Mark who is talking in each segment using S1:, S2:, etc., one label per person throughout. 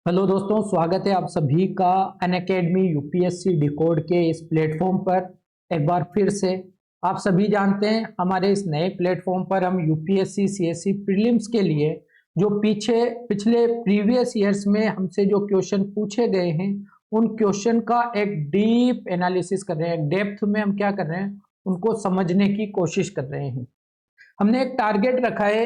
S1: Hello दोस्तों, स्वागत है आप सभी का अनअकैडमी यूपीएससी डिकोड के इस प्लेटफॉर्म पर। एक बार फिर से आप सभी जानते हैं, हमारे इस नए प्लेटफॉर्म पर हम यूपीएससी सीएससी प्रीलिम्स के लिए जो पिछले प्रीवियस ईयर्स में हमसे जो क्वेश्चन पूछे गए हैं उन क्वेश्चन का एक डीप एनालिसिस कर रहे हैं। डेप्थ में हम क्या कर रहे हैं, उनको समझने की कोशिश कर रहे हैं। हमने एक टारगेट रखा है,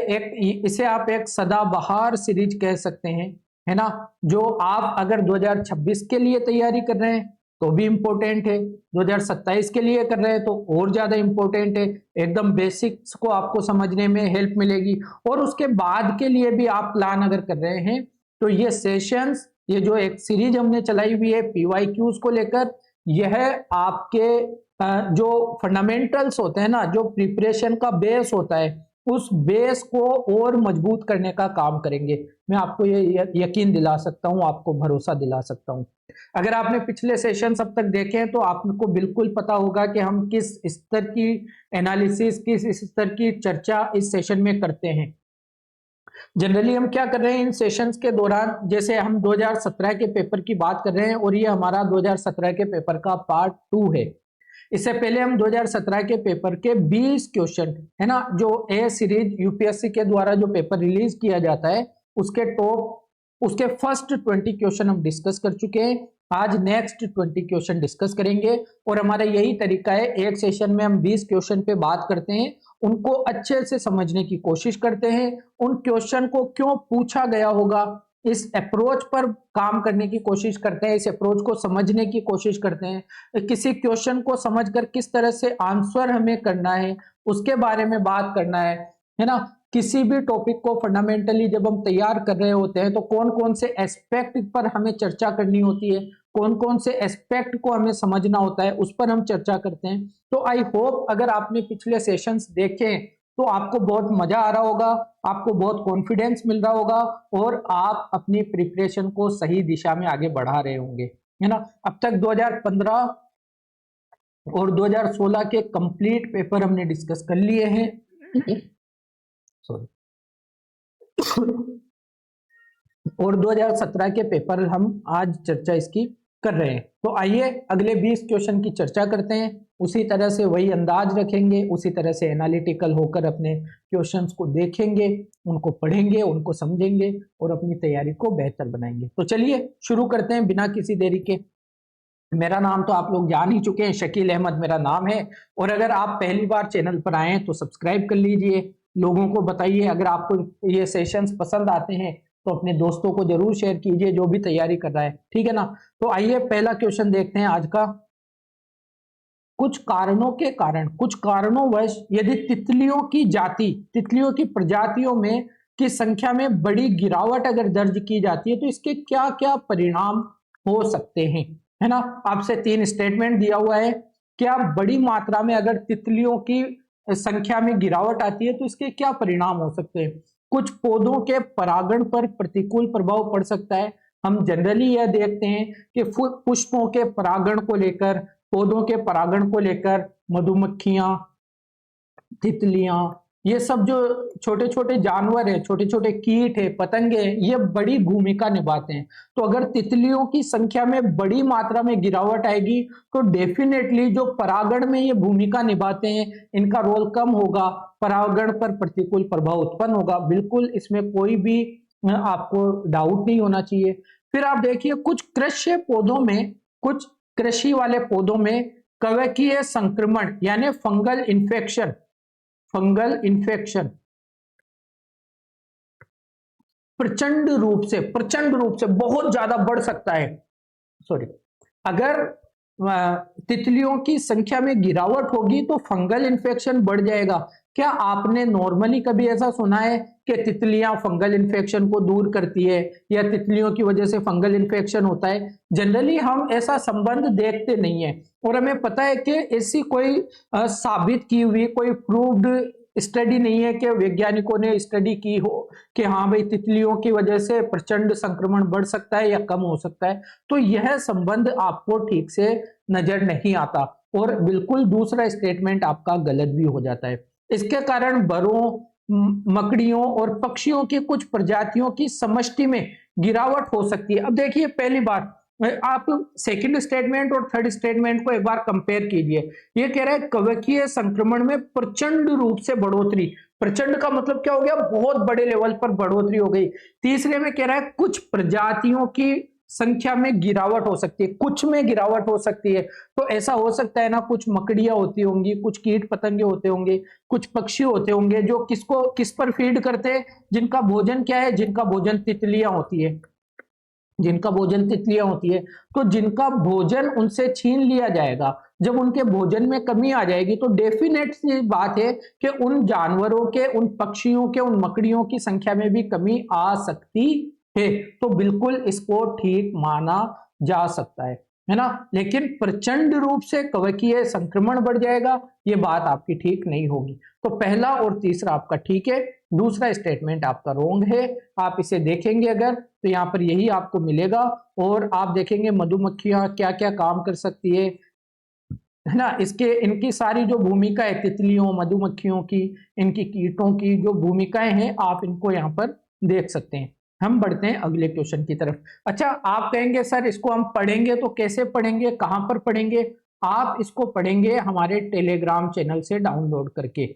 S1: इसे आप एक सदाबहार सीरीज कह सकते हैं, है ना। जो आप अगर 2026 के लिए तैयारी कर रहे हैं तो भी इंपॉर्टेंट है, 2027 के लिए कर रहे हैं तो और ज्यादा इंपॉर्टेंट है। एकदम बेसिक्स को आपको समझने में हेल्प मिलेगी। और उसके बाद के लिए भी आप प्लान अगर कर रहे हैं तो ये सेशंस, ये जो एक सीरीज हमने चलाई हुई है पीवाईक्यूज को लेकर, यह आपके जो फंडामेंटल्स होते हैं ना, जो प्रिपरेशन का बेस होता है, उस बेस को और मजबूत करने का काम करेंगे। मैं आपको ये यकीन दिला सकता हूं, आपको भरोसा दिला सकता हूं। अगर आपने पिछले सेशन अब तक देखे हैं तो आपको बिल्कुल पता होगा कि हम किस स्तर की एनालिसिस, किस स्तर की चर्चा इस सेशन में करते हैं। जनरली हम क्या कर रहे हैं इन सेशंस के दौरान, जैसे हम 2017 के पेपर की बात कर रहे हैं और ये हमारा 2017 के पेपर का पार्ट 2 है। इससे पहले हम 2017 के पेपर के 20 क्वेश्चन, है ना, जो ए सीरीज यूपीएससी के द्वारा जो पेपर रिलीज किया जाता है उसके फर्स्ट 20 क्वेश्चन हम डिस्कस कर चुके हैं। आज नेक्स्ट 20 क्वेश्चन डिस्कस करेंगे और हमारा यही तरीका है, एक सेशन में हम 20 क्वेश्चन पे बात करते हैं, उनको अच्छे से समझने की कोशिश करते हैं, उन क्वेश्चन को क्यों पूछा गया होगा, इस अप्रोच पर काम करने की कोशिश करते हैं, इस अप्रोच को समझने की कोशिश करते हैं, किसी क्वेश्चन को समझकर किस तरह से आंसर हमें करना है उसके बारे में बात करना है ना। किसी भी टॉपिक को फंडामेंटली जब हम तैयार कर रहे होते हैं तो कौन कौन से एस्पेक्ट पर हमें चर्चा करनी होती है, कौन कौन से एस्पेक्ट को हमें समझना होता है, उस पर हम चर्चा करते हैं। तो आई होप अगर आपने पिछले सेशंस देखे तो आपको बहुत मजा आ रहा होगा, आपको बहुत कॉन्फिडेंस मिल रहा होगा और आप अपनी प्रिपरेशन को सही दिशा में आगे बढ़ा रहे होंगे, है ना। अब तक 2015 और 2016 के कंप्लीट पेपर हमने डिस्कस कर लिए हैं। सॉरी। और 2017 के पेपर हम आज चर्चा इसकी कर रहे हैं। तो आइए अगले 20 क्वेश्चन की चर्चा करते हैं। उसी तरह से वही अंदाज रखेंगे, उसी तरह से एनालिटिकल होकर अपने क्वेश्चंस को देखेंगे, उनको पढ़ेंगे, उनको समझेंगे और अपनी तैयारी को बेहतर बनाएंगे। तो चलिए शुरू करते हैं बिना किसी देरी के। मेरा नाम तो आप लोग जान ही चुके हैं, शकील अहमद मेरा नाम है। और अगर आप पहली बार चैनल पर आए हैं तो सब्सक्राइब कर लीजिए, लोगों को बताइए। अगर आपको ये सेशंस पसंद आते हैं तो अपने दोस्तों को जरूर शेयर कीजिए जो भी तैयारी कर रहा है, ठीक है ना। तो आइए पहला क्वेश्चन देखते हैं आज का। कुछ कारणोंवश यदि तितलियों की प्रजातियों में की संख्या में बड़ी गिरावट अगर दर्ज की जाती है तो इसके क्या क्या परिणाम हो सकते हैं, है ना। आपसे 3 स्टेटमेंट दिया हुआ है। क्या बड़ी मात्रा में अगर तितलियों की संख्या में गिरावट आती है तो इसके क्या परिणाम हो सकते हैं। कुछ पौधों के परागण पर प्रतिकूल प्रभाव पड़ सकता है। हम जनरली यह देखते हैं कि पुष्पों के परागण को लेकर, पौधों के परागण को लेकर मधुमक्खियां, तितलियां, ये सब जो छोटे छोटे जानवर है, छोटे छोटे कीट है, पतंगे हैं, ये बड़ी भूमिका निभाते हैं। तो अगर तितलियों की संख्या में बड़ी मात्रा में गिरावट आएगी तो डेफिनेटली जो परागण में ये भूमिका निभाते हैं इनका रोल कम होगा, परागण पर प्रतिकूल प्रभाव उत्पन्न होगा। बिल्कुल इसमें कोई भी आपको डाउट नहीं होना चाहिए। फिर आप देखिए कुछ कृषि वाले पौधों में कवकीय संक्रमण यानी फंगल इन्फेक्शन प्रचंड रूप से बहुत ज्यादा बढ़ सकता है। सॉरी, अगर तितलियों की संख्या में गिरावट होगी तो फंगल इन्फेक्शन बढ़ जाएगा। क्या आपने नॉर्मली कभी ऐसा सुना है कि तितलियां फंगल इन्फेक्शन को दूर करती है या तितलियों की वजह से फंगल इन्फेक्शन होता है? जनरली हम ऐसा संबंध देखते नहीं है और हमें पता है कि ऐसी कोई साबित की हुई, कोई प्रूव्ड स्टडी नहीं है कि वैज्ञानिकों ने स्टडी की हो कि हाँ भाई तितलियों की वजह से प्रचंड संक्रमण बढ़ सकता है या कम हो सकता है। तो यह संबंध आपको ठीक से नजर नहीं आता और बिल्कुल दूसरा स्टेटमेंट आपका गलत भी हो जाता है। इसके कारण बरों मकड़ियों और पक्षियों की कुछ प्रजातियों की समष्टि में गिरावट हो सकती है। अब देखिए पहली बात, आप सेकंड स्टेटमेंट और थर्ड स्टेटमेंट को एक बार कंपेयर कीजिए। ये कह रहा है कवकीय संक्रमण में प्रचंड रूप से बढ़ोतरी। प्रचंड का मतलब क्या हो गया, बहुत बड़े लेवल पर बढ़ोतरी हो गई। तीसरे में कह रहा है कुछ प्रजातियों की संख्या में गिरावट हो सकती है, कुछ में गिरावट हो सकती है। तो ऐसा हो सकता है ना, कुछ मकड़ियां होती होंगी, कुछ कीट पतंगे होते होंगे, कुछ पक्षी होते होंगे जो किस पर फीड करते हैं, जिनका भोजन क्या है, जिनका भोजन तितलियां होती है, जिनका भोजन तितलियां होती है। तो जिनका भोजन उनसे छीन लिया जाएगा, जब उनके भोजन में कमी आ जाएगी तो डेफिनेट सी बात है कि उन जानवरों के, उन पक्षियों के, उन मकड़ियों की संख्या में भी कमी आ सकती है। तो बिल्कुल इसको ठीक माना जा सकता है ना। लेकिन प्रचंड रूप से कवकीय संक्रमण बढ़ जाएगा, ये बात आपकी ठीक नहीं होगी। तो पहला और तीसरा आपका ठीक है, दूसरा स्टेटमेंट आपका रोंग है। आप इसे देखेंगे अगर, तो यहाँ पर यही आपको मिलेगा। और आप देखेंगे मधुमक्खियां क्या क्या काम कर सकती है ना। इसके इनकी सारी जो भूमिका है, तितलियों, मधुमक्खियों की, इनकी कीटों की जो भूमिकाएं हैं, आप इनको यहाँ पर देख सकते हैं। हम बढ़ते हैं अगले क्वेश्चन की तरफ। अच्छा, आप कहेंगे सर इसको हम पढ़ेंगे तो कैसे पढ़ेंगे, कहां पर पढ़ेंगे? आप इसको पढ़ेंगे हमारे टेलीग्राम चैनल से डाउनलोड करके।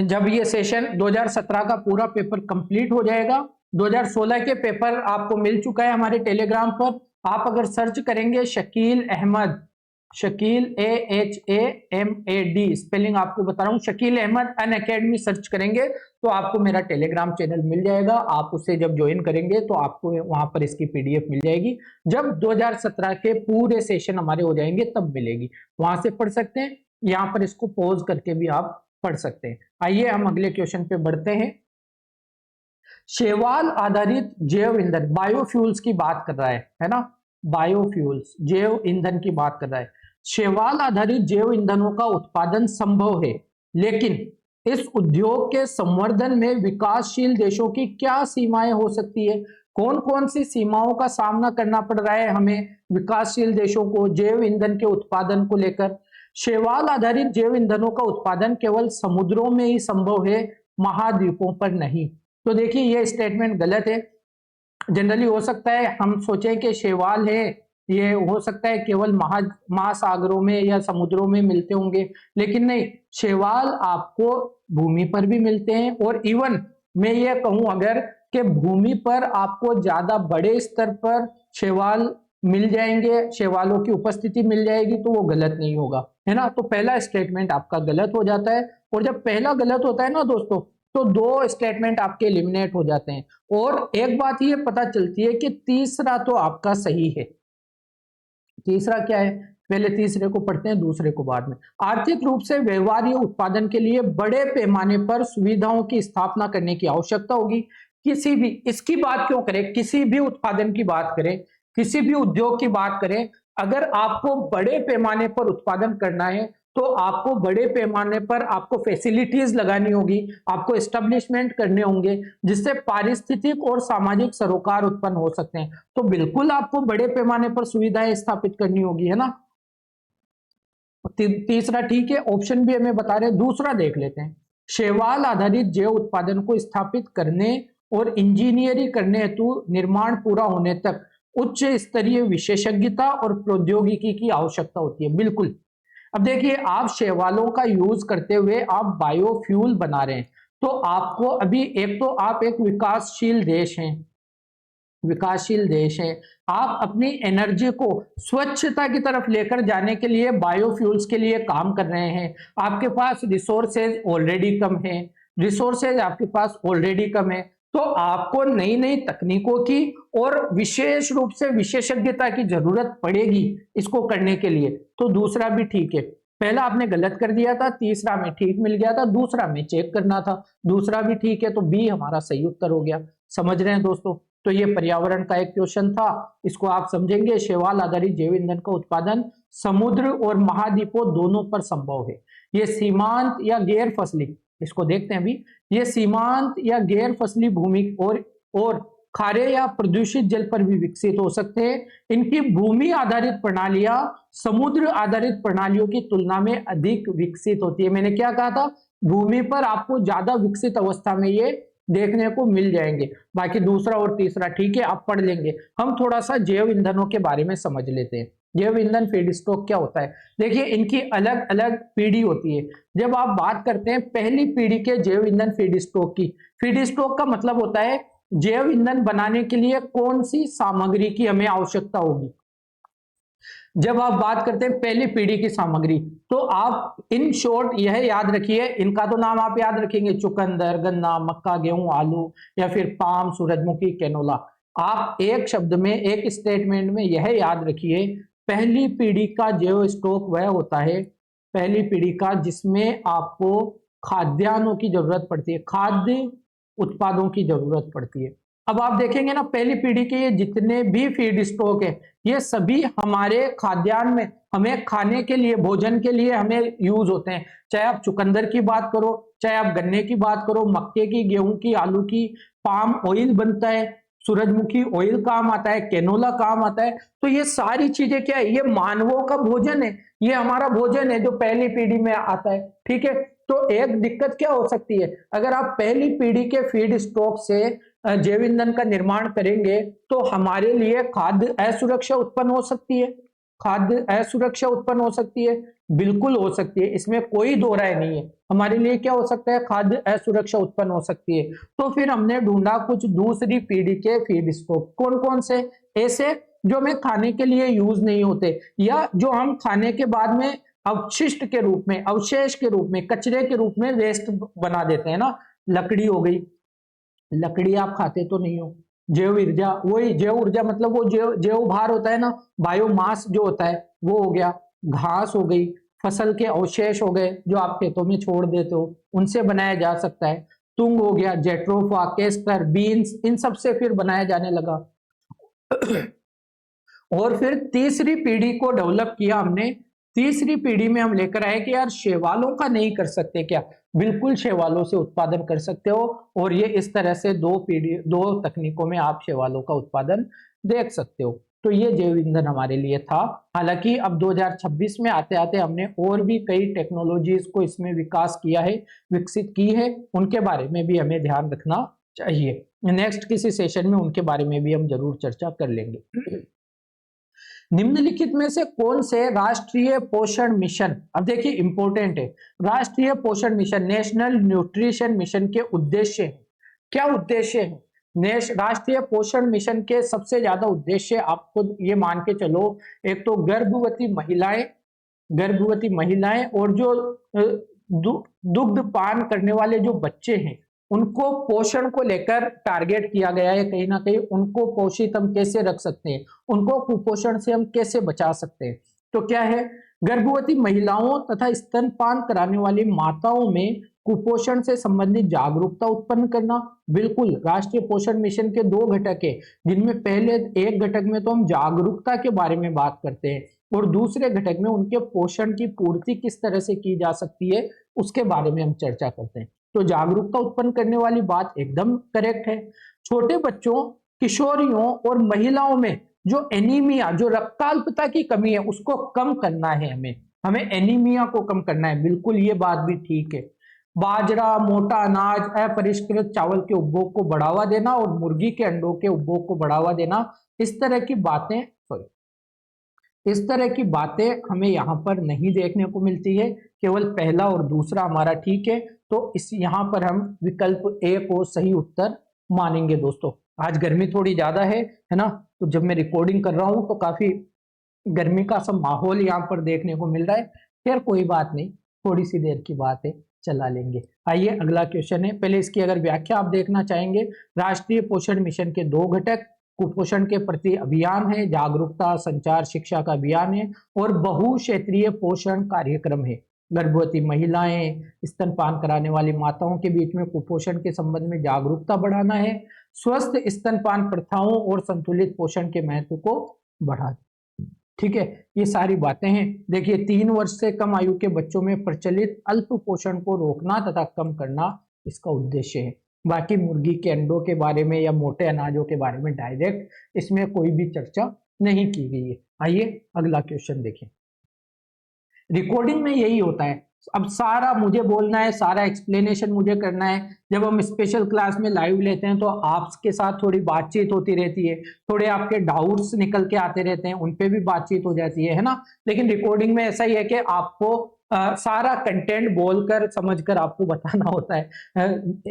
S1: जब ये सेशन 2017 का पूरा पेपर कंप्लीट हो जाएगा, 2016 के पेपर आपको मिल चुका है हमारे टेलीग्राम पर। आप अगर सर्च करेंगे शकील अहमद, शकील AHAMAD, स्पेलिंग आपको बता रहा हूं, शकील अहमद अनअकैडमी सर्च करेंगे तो आपको मेरा टेलीग्राम चैनल मिल जाएगा। आप उसे जब ज्वाइन करेंगे तो आपको वहां पर इसकी PDF मिल जाएगी। जब 2017 के पूरे सेशन हमारे हो जाएंगे तब मिलेगी, वहां से पढ़ सकते हैं। यहाँ पर इसको पॉज करके भी आप पढ़ सकते हैं। आइए हम अगले क्वेश्चन पे बढ़ते हैं। शैवाल आधारित जैव ईंधन, बायोफ्यूल्स की बात कर रहा है ना, बायोफ्यूल्स, जैव ईंधन की बात कर रहा है। शैवाल आधारित जैव ईंधनों का उत्पादन संभव है, लेकिन इस उद्योग के संवर्धन में विकासशील देशों की क्या सीमाएं हो सकती है? कौन कौन सी सीमाओं का सामना करना पड़ रहा है हमें विकासशील देशों को जैव ईंधन के उत्पादन को लेकर? शैवाल आधारित जैव ईंधनों का उत्पादन केवल समुद्रों में ही संभव है, महाद्वीपों पर नहीं। तो देखिए ये स्टेटमेंट गलत है। जनरली हो सकता है हम सोचें कि शैवाल है, ये हो सकता है केवल महासागरों में या समुद्रों में मिलते होंगे, लेकिन नहीं, शैवाल आपको भूमि पर भी मिलते हैं। और इवन मैं ये कहूं अगर कि भूमि पर आपको ज्यादा बड़े स्तर पर शैवाल मिल जाएंगे, शैवालों की उपस्थिति मिल जाएगी, तो वो गलत नहीं होगा, है ना। तो पहला स्टेटमेंट आपका गलत हो जाता है। और जब पहला गलत होता है ना दोस्तों, तो दो स्टेटमेंट आपके एलिमिनेट हो जाते हैं। और एक बात ये पता चलती है कि तीसरा तो आपका सही है। तीसरा क्या है, पहले तीसरे को पढ़ते हैं, दूसरे को बाद में। आर्थिक रूप से व्यवहार्य उत्पादन के लिए बड़े पैमाने पर सुविधाओं की स्थापना करने की आवश्यकता होगी। किसी भी, इसकी बात क्यों करें, किसी भी उत्पादन की बात करें, किसी भी उद्योग की बात करें, अगर आपको बड़े पैमाने पर उत्पादन करना है तो आपको बड़े पैमाने पर आपको फैसिलिटीज लगानी होगी, आपको एस्टेब्लिशमेंट करने होंगे, जिससे पारिस्थितिक और सामाजिक सरोकार उत्पन्न हो सकते हैं। तो बिल्कुल आपको बड़े पैमाने पर सुविधाएं स्थापित करनी होगी, है ना। तीसरा ठीक है, ऑप्शन भी हमें बता रहे हैं। दूसरा देख लेते हैं। शैवाल आधारित जैव उत्पादन को स्थापित करने और इंजीनियरिंग करने हेतु निर्माण पूरा होने तक उच्च स्तरीय विशेषज्ञता और प्रौद्योगिकी की आवश्यकता होती है। बिल्कुल। अब देखिए, आप शैवालों का यूज करते हुए आप बायोफ्यूल बना रहे हैं, तो आपको अभी, एक तो आप एक विकासशील देश हैं, विकासशील देश है, आप अपनी एनर्जी को स्वच्छता की तरफ लेकर जाने के लिए बायोफ्यूल्स के लिए काम कर रहे हैं। आपके पास रिसोर्सेज ऑलरेडी कम है, रिसोर्सेज आपके पास ऑलरेडी कम है, तो आपको नई नई तकनीकों की और विशेष रूप से विशेषज्ञता की जरूरत पड़ेगी इसको करने के लिए। तो दूसरा भी ठीक है। पहला आपने गलत कर दिया था, तीसरा में ठीक मिल गया था, दूसरा में चेक करना था, दूसरा भी ठीक है, तो बी हमारा सही उत्तर हो गया। समझ रहे हैं दोस्तों। तो ये पर्यावरण का एक क्वेश्चन था, इसको आप समझेंगे। शैवाल आधारित जैव ईंधन का उत्पादन समुद्र और महाद्वीपों दोनों पर संभव है। ये सीमांत या गैर फसली, इसको देखते हैं अभी, ये सीमांत या गैर फसली भूमि और खारे या प्रदूषित जल पर भी विकसित हो सकते हैं। इनकी भूमि आधारित प्रणालियां समुद्र आधारित प्रणालियों की तुलना में अधिक विकसित होती है। मैंने क्या कहा था, भूमि पर आपको ज्यादा विकसित अवस्था में ये देखने को मिल जाएंगे। बाकी दूसरा और तीसरा ठीक है आप पढ़ लेंगे। हम थोड़ा सा जैव ईंधनों के बारे में समझ लेते हैं। जैव ईंधन फीड स्टॉक क्या होता है? देखिए इनकी अलग अलग पीढ़ी होती है। जब आप बात करते हैं पहली पीढ़ी के जैव ईंधन फीड स्टॉक की, फीड स्टॉक का मतलब होता है जैव ईंधन बनाने के लिए कौन सी सामग्री की हमें आवश्यकता होगी। जब आप बात करते हैं पहली पीढ़ी की सामग्री, तो आप इन शॉर्ट यह याद रखिए, इनका तो नाम आप याद रखेंगे, चुकंदर, गन्ना, मक्का, गेहूं, आलू या फिर पाम, सूरजमुखी, कैनोला। आप एक शब्द में, एक स्टेटमेंट में यह याद रखिए, पहली पीढ़ी का जैव स्टॉक वह होता है, पहली पीढ़ी का जिसमें आपको खाद्यान्नों की जरूरत पड़ती है, खाद्य उत्पादों की जरूरत पड़ती है। अब आप देखेंगे ना पहली पीढ़ी के ये जितने भी फीड स्टॉक है, ये सभी हमारे खाद्यान्न में, हमें खाने के लिए, भोजन के लिए हमें यूज होते हैं। चाहे आप चुकंदर की बात करो, चाहे आप गन्ने की बात करो, मक्के की, गेहूं की, आलू की, पाम ऑयल बनता है, सूरजमुखी ऑयल काम आता है, कैनोला काम आता है। तो ये सारी चीजें क्या है, ये मानवों का भोजन है, ये हमारा भोजन है जो पहली पीढ़ी में आता है। ठीक है, तो एक दिक्कत क्या हो सकती है, अगर आप पहली पीढ़ी के फीड स्टॉक से जैव ईंधन का निर्माण करेंगे तो हमारे लिए खाद्य असुरक्षा उत्पन्न हो सकती है। खाद्य असुरक्षा उत्पन्न हो सकती है, बिल्कुल हो सकती है, इसमें कोई दो राय नहीं है। हमारे लिए क्या हो सकता है, खाद्य असुरक्षा उत्पन्न हो सकती है। तो फिर हमने ढूंढा कुछ दूसरी पीढ़ी के फीड स्टॉक। कौन कौन से? ऐसे जो हमें खाने के लिए यूज नहीं होते, या जो हम खाने के बाद में अवशिष्ट के रूप में, अवशेष के रूप में, कचरे के रूप में वेस्ट बना देते हैं ना। लकड़ी हो गई, लकड़ी आप खाते तो नहीं हो। जैव ऊर्जा, वही जैव ऊर्जा मतलब वो जैव जैव भार होता है ना, बायोमास जो होता है वो हो गया। घास हो गई, फसल के अवशेष हो गए जो आप खेतों में छोड़ देते हो, उनसे बनाया जा सकता है। तुंग हो गया, जेट्रोफा, केस्टर, बीन्स, इन सब से फिर बनाया जाने लगा। और फिर तीसरी पीढ़ी को डेवलप किया हमने। तीसरी पीढ़ी में हम लेकर आए कि यार शैवालों का नहीं कर सकते क्या? बिल्कुल शैवालों से उत्पादन कर सकते हो। और ये इस तरह से दो पीढ़ी, दो तकनीकों में आप शैवालों का उत्पादन देख सकते हो। तो ये जैव ईंधन हमारे लिए था। हालांकि अब 2026 में आते आते हमने और भी कई टेक्नोलॉजीज को इसमें विकास किया है, विकसित की है, उनके बारे में भी हमें ध्यान रखना चाहिए। नेक्स्ट किसी सेशन में उनके बारे में भी हम जरूर चर्चा कर लेंगे। निम्नलिखित में से कौन से राष्ट्रीय पोषण मिशन, अब देखिए इंपॉर्टेंट है, राष्ट्रीय पोषण मिशन, नेशनल न्यूट्रिशन मिशन के उद्देश्य हैं। क्या उद्देश्य है? राष्ट्रीय पोषण मिशन के सबसे ज्यादा उद्देश्य आपको ये मान के चलो, एक तो गर्भवती महिलाएं, गर्भवती महिलाएं और जो दुग्ध पान करने वाले जो बच्चे हैं, उनको पोषण को लेकर टारगेट किया गया है। कहीं ना कहीं उनको पोषित हम कैसे रख सकते हैं, उनको कुपोषण से हम कैसे बचा सकते हैं। तो क्या है, गर्भवती महिलाओं तथा स्तनपान कराने वाली माताओं में कुपोषण से संबंधित जागरूकता उत्पन्न करना। बिल्कुल, राष्ट्रीय पोषण मिशन के दो घटक है, जिनमें पहले एक घटक में तो हम जागरूकता के बारे में बात करते हैं, और दूसरे घटक में उनके पोषण की पूर्ति किस तरह से की जा सकती है उसके बारे में हम चर्चा करते हैं। तो जागरूकता उत्पन्न करने वाली बात एकदम करेक्ट है। छोटे बच्चों, किशोरियों और महिलाओं में जो एनीमिया, जो रक्ताल्पता की कमी है, उसको कम करना है। हमें हमें एनीमिया को कम करना है, बिल्कुल ये बात भी ठीक है। बाजरा, मोटा अनाज, अपरिष्कृत चावल के उपभोग को बढ़ावा देना और मुर्गी के अंडों के उपभोग को बढ़ावा देना, इस तरह की बातें, सॉरी, इस तरह की बातें हमें यहाँ पर नहीं देखने को मिलती है। केवल पहला और दूसरा हमारा ठीक है, तो इस यहाँ पर हम विकल्प ए को सही उत्तर मानेंगे। दोस्तों आज गर्मी थोड़ी ज्यादा है ना, तो जब मैं रिकॉर्डिंग कर रहा हूँ तो काफी गर्मी का सब माहौल यहाँ पर देखने को मिल रहा है। खैर कोई बात नहीं, थोड़ी सी देर की बात है, चला लेंगे। आइए अगला क्वेश्चन है, पहले इसकी अगर व्याख्या आप देखना चाहेंगे। राष्ट्रीय पोषण मिशन के दो घटक, कुपोषण के प्रति अभियान है, जागरूकता, संचार, शिक्षा का अभियान है, और बहु क्षेत्रीय पोषण कार्यक्रम है। गर्भवती महिलाएं, स्तनपान कराने वाली माताओं के बीच में कुपोषण के संबंध में जागरूकता बढ़ाना है, स्वस्थ स्तनपान प्रथाओं और संतुलित पोषण के महत्व को बढ़ाना। ठीक है, ये सारी बातें हैं। देखिए 3 वर्ष से कम आयु के बच्चों में प्रचलित अल्प पोषण को रोकना तथा कम करना इसका उद्देश्य है। बाकी मुर्गी के अंडों के बारे में या मोटे अनाजों के बारे में डायरेक्ट इसमें कोई भी चर्चा नहीं की गई है। आइए अगला क्वेश्चन देखें। रिकॉर्डिंग में यही होता है, अब सारा मुझे बोलना है, सारा एक्सप्लेनेशन मुझे करना है। जब हम स्पेशल क्लास में लाइव लेते हैं तो आपके साथ थोड़ी बातचीत होती रहती है, थोड़े आपके डाउट्स निकल के आते रहते हैं, उन पे भी बातचीत हो जाती है ना। लेकिन रिकॉर्डिंग में ऐसा ही है कि आपको सारा कंटेंट बोलकर समझकर आपको बताना होता है।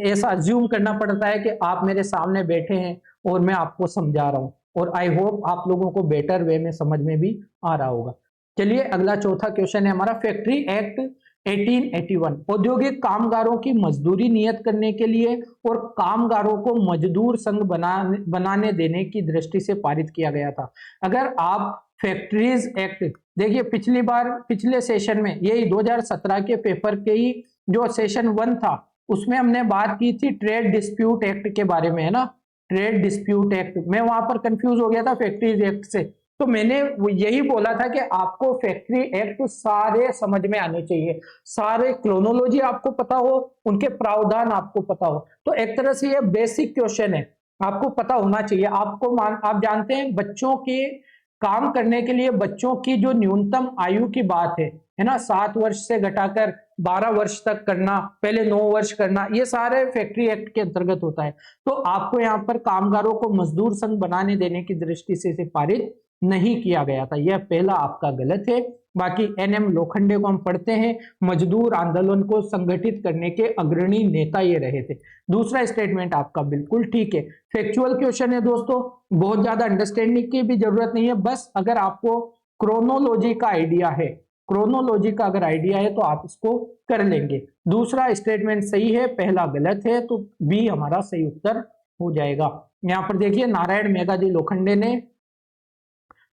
S1: ऐसा अज्यूम करना पड़ता है कि आप मेरे सामने बैठे हैं और मैं आपको समझा रहा हूं, और आई होप आप लोगों को बेटर वे में समझ में भी आ रहा होगा। चलिए अगला चौथा क्वेश्चन है हमारा, फैक्ट्री एक्ट 1881 औद्योगिक कामगारों की मजदूरी नियत करने के लिए और कामगारों को मजदूर संघ बनाने देने की दृष्टि से पारित किया गया था। अगर आप फैक्ट्रीज एक्ट देखिए, पिछली बार पिछले सेशन में यही 2017 के पेपर के ही जो सेशन 1 था उसमें हमने बात की थी ट्रेड डिस्प्यूट एक्ट के बारे में, है ना। ट्रेड डिस्प्यूट एक्ट में वहां पर कंफ्यूज हो गया था फैक्ट्रीज एक्ट से, तो मैंने यही बोला था कि आपको फैक्ट्री एक्ट सारे समझ में आने चाहिए, सारे क्रोनोलॉजी आपको पता हो, उनके प्रावधान आपको पता हो। तो एक तरह से ये बेसिक क्वेश्चन है, आपको पता होना चाहिए। आप जानते हैं बच्चों के काम करने के लिए बच्चों की जो न्यूनतम आयु की बात है ना, 7 वर्ष से घटाकर 12 वर्ष तक करना, पहले 9 वर्ष करना, ये सारे फैक्ट्री एक्ट के अंतर्गत होता है। तो आपको यहाँ पर कामगारों को मजदूर संघ बनाने देने की दृष्टि से इसे पारित नहीं किया गया था, यह पहला आपका गलत है। बाकी एनएम लोखंडे को हम पढ़ते हैं, मजदूर आंदोलन को संगठित करने के अग्रणी नेता ये रहे थे। दूसरा स्टेटमेंट आपका बिल्कुल ठीक है, फैक्चुअल क्वेश्चन है दोस्तों, बहुत ज्यादा अंडरस्टैंडिंग की भी जरूरत नहीं है, बस अगर आपको क्रोनोलॉजी का आइडिया है, क्रोनोलॉजी का अगर आइडिया है तो आप इसको कर लेंगे। दूसरा स्टेटमेंट सही है, पहला गलत है, तो बी हमारा सही उत्तर हो जाएगा। यहां पर देखिए, नारायण मेघाजी लोखंडे ने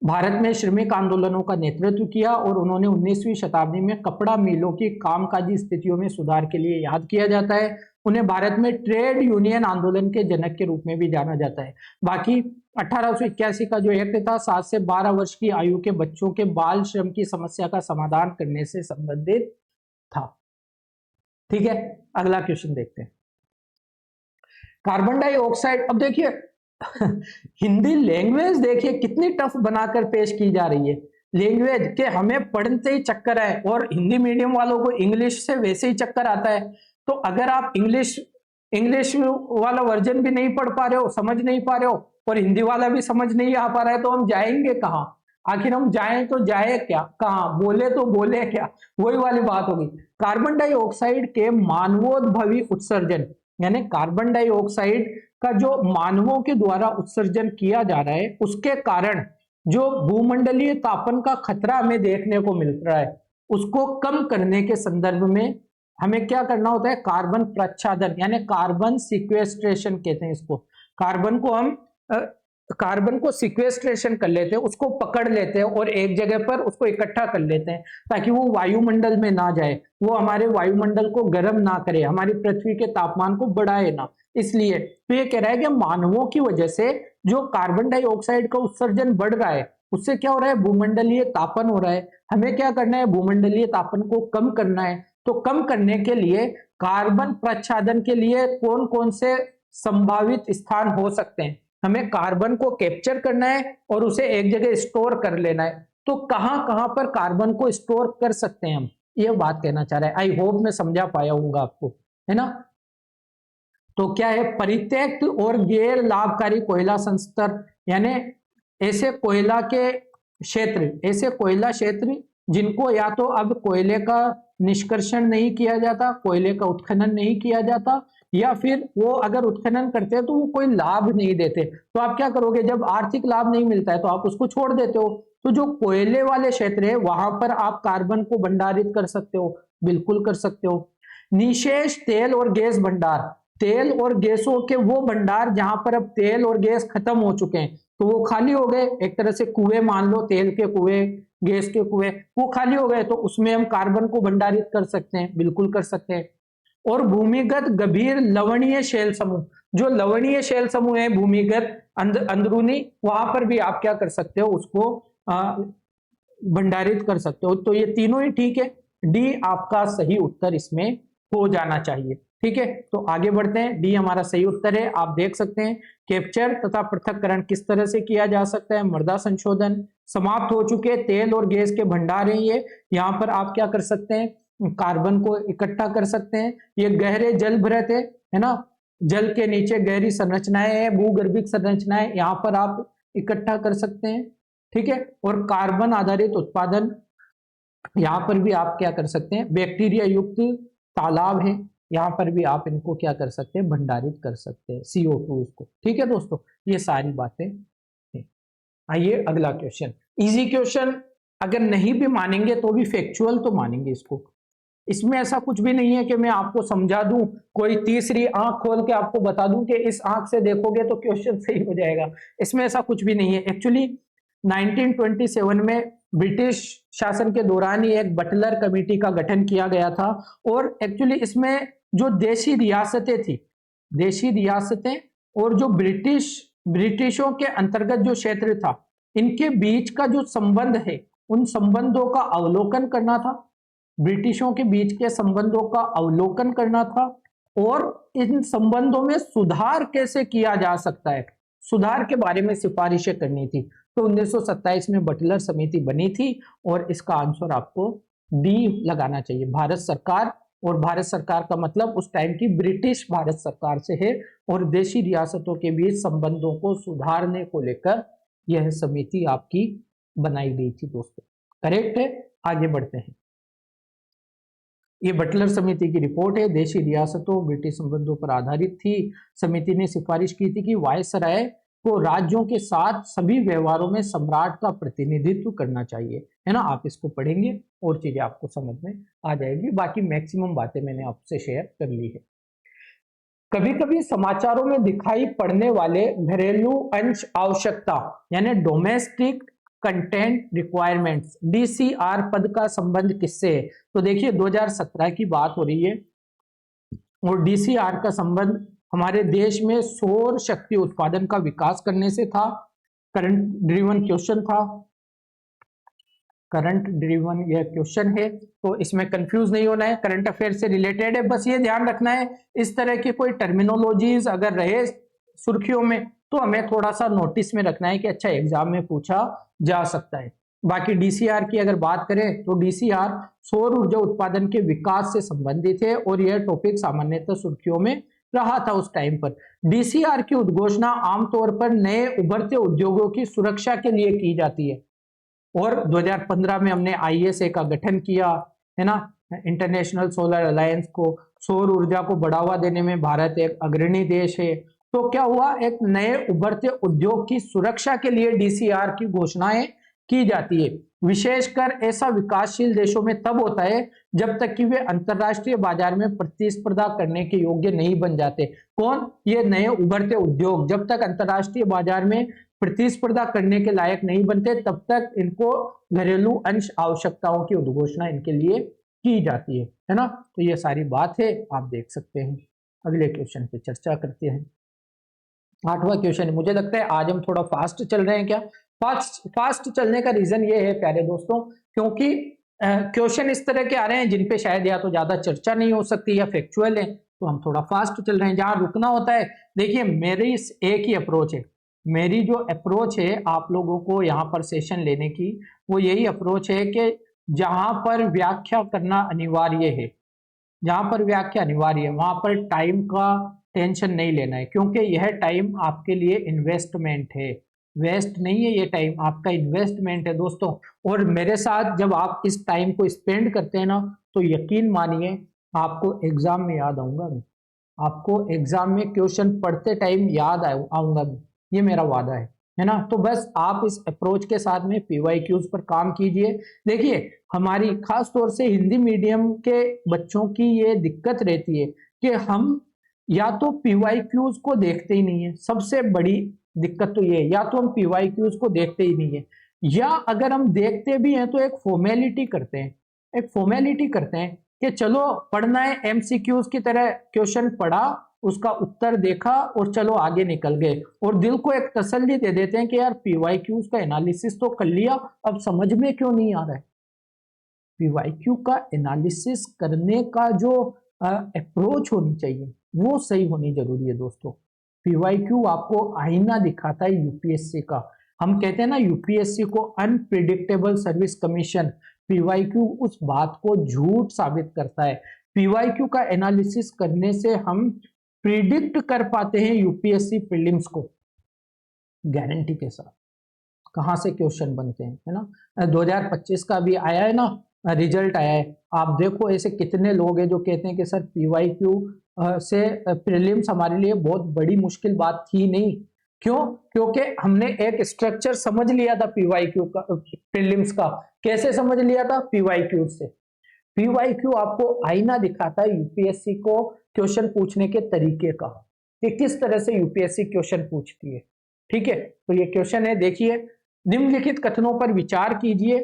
S1: भारत में श्रमिक आंदोलनों का नेतृत्व किया और उन्होंने 19वीं शताब्दी में कपड़ा मिलों की कामकाजी स्थितियों में सुधार के लिए याद किया जाता है। उन्हें भारत में ट्रेड यूनियन आंदोलन के जनक के रूप में भी जाना जाता है। बाकी 1881 का जो एक्ट था 7 से 12 वर्ष की आयु के बच्चों के बाल श्रम की समस्या का समाधान करने से संबंधित था। ठीक है, अगला क्वेश्चन देखते हैं। कार्बन डाइऑक्साइड, अब देखिए हिंदी लैंग्वेज देखिए कितनी टफ बनाकर पेश की जा रही है। लैंग्वेज के हमें पढ़ते ही चक्कर है, और हिंदी मीडियम वालों को इंग्लिश से वैसे ही चक्कर आता है। तो अगर आप इंग्लिश वाला वर्जन भी नहीं पढ़ पा रहे हो, समझ नहीं पा रहे हो, और हिंदी वाला भी समझ नहीं आ पा रहा है, तो हम जाएंगे कहाँ? आखिर हम जाएं तो जाए क्या, कहाँ बोले तो बोले क्या, वही वाली बात होगी। कार्बन डाइऑक्साइड के मानवोद्भवी उत्सर्जन, यानी कार्बन डाइऑक्साइड का जो मानवों के द्वारा उत्सर्जन किया जा रहा है, उसके कारण जो भूमंडलीय तापन का खतरा हमें देखने को मिल रहा है, उसको कम करने के संदर्भ में हमें क्या करना होता है? कार्बन प्रच्छादन, यानी कार्बन सिक्वेस्ट्रेशन कहते हैं इसको। कार्बन को सिक्वेस्ट्रेशन कर लेते हैं, उसको पकड़ लेते हैं और एक जगह पर उसको इकट्ठा कर लेते हैं, ताकि वो वायुमंडल में ना जाए, वो हमारे वायुमंडल को गर्म ना करे, हमारी पृथ्वी के तापमान को बढ़ाए ना। इसलिए तो ये कह रहा है कि मानवों की वजह से जो कार्बन डाइऑक्साइड का उत्सर्जन बढ़ रहा है, उससे क्या हो रहा है? भूमंडलीय तापन हो रहा है। हमें क्या करना है? भूमंडलीय तापन को कम करना है। तो कम करने के लिए कार्बन प्रच्छादन के लिए कौन कौन से संभावित स्थान हो सकते हैं? हमें कार्बन को कैप्चर करना है और उसे एक जगह स्टोर कर लेना है। तो कहां कहां पर कार्बन को स्टोर कर सकते हैं हम, ये बात कहना चाह रहा है। आई होप मैं समझा पाया हूँ आपको, है ना। तो क्या है? परित्यक्त और गैर लाभकारी कोयला संस्तर, यानी ऐसे कोयला के क्षेत्र, ऐसे कोयला क्षेत्र जिनको या तो अब कोयले का निष्कर्षण नहीं किया जाता, कोयले का उत्खनन नहीं किया जाता, या फिर वो अगर उत्खनन करते हैं तो वो कोई लाभ नहीं देते। तो आप क्या करोगे? जब आर्थिक लाभ नहीं मिलता है तो आप उसको छोड़ देते हो। तो जो कोयले वाले क्षेत्र है वहां पर आप कार्बन को भंडारित कर सकते हो, बिल्कुल कर सकते हो। निशेष तेल और गैस भंडार, तेल और गैसों के वो भंडार जहां पर अब तेल और गैस खत्म हो चुके हैं, तो वो खाली हो गए, एक तरह से कुएं मान लो, तेल के कुएं, गैस के कुएं, वो खाली हो गए, तो उसमें हम कार्बन को भंडारित कर सकते हैं, बिल्कुल कर सकते हैं। और भूमिगत गंभीर लवणीय शैल समूह, जो लवणीय शैल समूह है भूमिगत अंदरूनी, वहां पर भी आप क्या कर सकते हो? उसको भंडारित कर सकते हो। तो ये तीनों ही ठीक है, डी आपका सही उत्तर इसमें हो जाना चाहिए। ठीक है, तो आगे बढ़ते हैं। डी हमारा सही उत्तर है। आप देख सकते हैं कैप्चर तथा पृथक्करण किस तरह से किया जा सकता है। मृदा संशोधन, समाप्त हो चुके तेल और गैस के भंडार हैं ये। यहाँ पर आप क्या कर सकते हैं, कार्बन को इकट्ठा कर सकते हैं। ये गहरे जल भृत है ना, जल के नीचे गहरी संरचनाएं हैं, भूगर्भिक संरचनाएं, यहाँ पर आप इकट्ठा कर सकते हैं। ठीक है, और कार्बन आधारित उत्पादन, यहाँ पर भी आप क्या कर सकते हैं, बैक्टीरिया युक्त तालाब है, यहाँ पर भी आप इनको क्या कर सकते हैं, भंडारित कर सकते हैं CO2 इसको। ठीक है दोस्तों, ये सारी बातें। आइए अगला क्वेश्चन, इजी क्वेश्चन, अगर नहीं भी मानेंगे तो भी फैक्चुअल तो मानेंगे इसको। इसमें ऐसा कुछ भी नहीं है कि मैं आपको समझा दूं, कोई तीसरी आंख खोल के आपको बता दूं कि इस आंख से देखोगे तो क्वेश्चन सही हो जाएगा। इसमें ऐसा कुछ भी नहीं है। एक्चुअली 1927 में ब्रिटिश शासन के दौरान ही एक बटलर कमेटी का गठन किया गया था, और एक्चुअली इसमें जो देशी रियासतें थी, देशी रियासतें और जो ब्रिटिशों के अंतर्गत जो क्षेत्र था, इनके बीच का जो संबंध है, उन संबंधों का अवलोकन करना था, ब्रिटिशों के बीच के संबंधों का अवलोकन करना था, और इन संबंधों में सुधार कैसे किया जा सकता है, सुधार के बारे में सिफारिशें करनी थी। तो 1927 में बटलर समिति बनी थी, और इसका आंसर आपको डी लगाना चाहिए, भारत सरकार। और भारत सरकार का मतलब उस टाइम की ब्रिटिश भारत सरकार से है, और देशी रियासतों के बीच संबंधों को सुधारने को लेकर यह समिति आपकी बनाई गई थी दोस्तों। करेक्ट है, आगे बढ़ते हैं। ये बटलर समिति की रिपोर्ट है, देशी रियासतों ब्रिटिश संबंधों पर आधारित थी। समिति ने सिफारिश की थी कि वायसराय को राज्यों के साथ सभी व्यवहारों में सम्राट का प्रतिनिधित्व करना चाहिए, है ना। आप इसको पढ़ेंगे और चीजें आपको समझ में आ जाएगी। बाकी मैक्सिमम बातें मैंने आपसे शेयर कर ली है। कभी कभी समाचारों में दिखाई पड़ने वाले घरेलू अंश आवश्यकता यानी डोमेस्टिक कंटेंट रिक्वायरमेंट्स, DCR पद का संबंध किससे है? तो देखिए 2017 की बात हो रही है, और DCR का संबंध हमारे देश में सौर शक्ति उत्पादन का विकास करने से था। करंट ड्रिवन क्वेश्चन था, करंट ड्रिवन यह क्वेश्चन है, तो इसमें कंफ्यूज नहीं होना है, करंट अफेयर से रिलेटेड है। बस ये ध्यान रखना है, इस तरह की कोई टर्मिनोलॉजीज अगर रहे सुर्खियों में तो हमें थोड़ा सा नोटिस में रखना है कि अच्छा एग्जाम में पूछा जा सकता है। बाकी DCR की अगर बात करें तो DCR सौर ऊर्जा उत्पादन के विकास से संबंधित है, और यह टॉपिक सामान्यतः सुर्खियों में रहा था उस टाइम पर। DCR की उद्घोषणा आमतौर पर नए उभरते उद्योगों की सुरक्षा के लिए की जाती है, और 2015 में हमने ISA का गठन किया, है ना, इंटरनेशनल सोलर अलायंस को। सौर ऊर्जा को बढ़ावा देने में भारत एक अग्रणी देश है। तो क्या हुआ, एक नए उभरते उद्योग की सुरक्षा के लिए DCR की घोषणाएं की जाती है। विशेषकर ऐसा विकासशील देशों में तब होता है जब तक कि वे अंतरराष्ट्रीय बाजार में प्रतिस्पर्धा करने के योग्य नहीं बन जाते। कौन? ये नए उभरते उद्योग जब तक अंतरराष्ट्रीय बाजार में प्रतिस्पर्धा करने के लायक नहीं बनते, तब तक इनको घरेलू अंश आवश्यकताओं की उद्घोषणा इनके लिए की जाती है ना। तो ये सारी बात है, आप देख सकते हैं। अगले क्वेश्चन पे चर्चा करते हैं। 8वां क्वेश्चन है, मुझे लगता है आज हम थोड़ा फास्ट चल रहे हैं। क्या फास्ट चलने का रीजन ये है प्यारे दोस्तों, क्योंकि क्वेश्चन इस तरह के आ रहे हैं जिन पे शायद या तो ज्यादा चर्चा नहीं हो सकती या फैक्चुअल है, तो हम थोड़ा फास्ट चल रहे हैं। जहां रुकना होता है, देखिए मेरी एक ही अप्रोच है, मेरी जो अप्रोच है आप लोगों को यहाँ पर सेशन लेने की, वो यही अप्रोच है कि जहां पर व्याख्या करना अनिवार्य है, जहां पर व्याख्या अनिवार्य है वहां पर टाइम का टेंशन नहीं लेना है, क्योंकि यह टाइम आपके लिए इन्वेस्टमेंट है, वेस्ट नहीं है। ये टाइम आपका इन्वेस्टमेंट है दोस्तों। और मेरे साथ जब आप इस टाइम को स्पेंड करते हैं ना, तो यकीन मानिए आपको एग्जाम में याद आऊंगा मैं, आपको एग्जाम में क्वेश्चन पढ़ते टाइम याद आऊंगा मैं, ये मेरा वादा है ना। तो बस आप इस अप्रोच के साथ में PYQs पर काम कीजिए। देखिए हमारी खास तौर से हिंदी मीडियम के बच्चों की ये दिक्कत रहती है कि हम या तो PYQs को देखते ही नहीं है, सबसे बड़ी दिक्कत तो ये है, या तो हम PYQs को देखते ही नहीं है, या अगर हम देखते भी हैं तो एक फॉर्मेलिटी करते हैं, एक फॉर्मेलिटी करते हैं कि चलो पढ़ना है, MCQs की तरह क्वेश्चन पढ़ा, उसका उत्तर देखा और चलो आगे निकल गए, और दिल को एक तसल्ली दे देते हैं कि यार PYQs का एनालिसिस तो कर लिया, अब समझ में क्यों नहीं आ रहा है। PYQ का एनालिसिस करने का जो अप्रोच होनी चाहिए वो सही होनी जरूरी है दोस्तों। PYQ आपको आईना दिखाता है UPSC का, हम कहते हैं ना यूपीएससी को अनप्रिडिक्टेबल सर्विस कमीशन, पीवाईक्यू उस बात को झूठ साबित करता है। पीवाईक्यू का एनालिसिस करने से हम प्रिडिक्ट कर पाते हैं यूपीएससी प्रीलिम्स को गारंटी के साथ कहां से क्वेश्चन बनते हैं, है ना। 2025 का भी आया है ना, रिजल्ट आया है। आप देखो ऐसे कितने लोग हैं जो कहते हैं कि सर पीवाईक्यू से प्रीलिम्स हमारे लिए बहुत बड़ी मुश्किल बात थी नहीं। क्यों? क्योंकि हमने एक स्ट्रक्चर समझ लिया था पीवाईक्यू का, प्रीलिम्स का। कैसे समझ लिया था? पीवाईक्यू से। पीवाईक्यू आपको आईना दिखाता है यूपीएससी को क्वेश्चन पूछने के तरीके का, कि किस तरह से यूपीएससी क्वेश्चन पूछती है। ठीक है, तो ये क्वेश्चन है, देखिए, निम्नलिखित कथनों पर विचार कीजिए।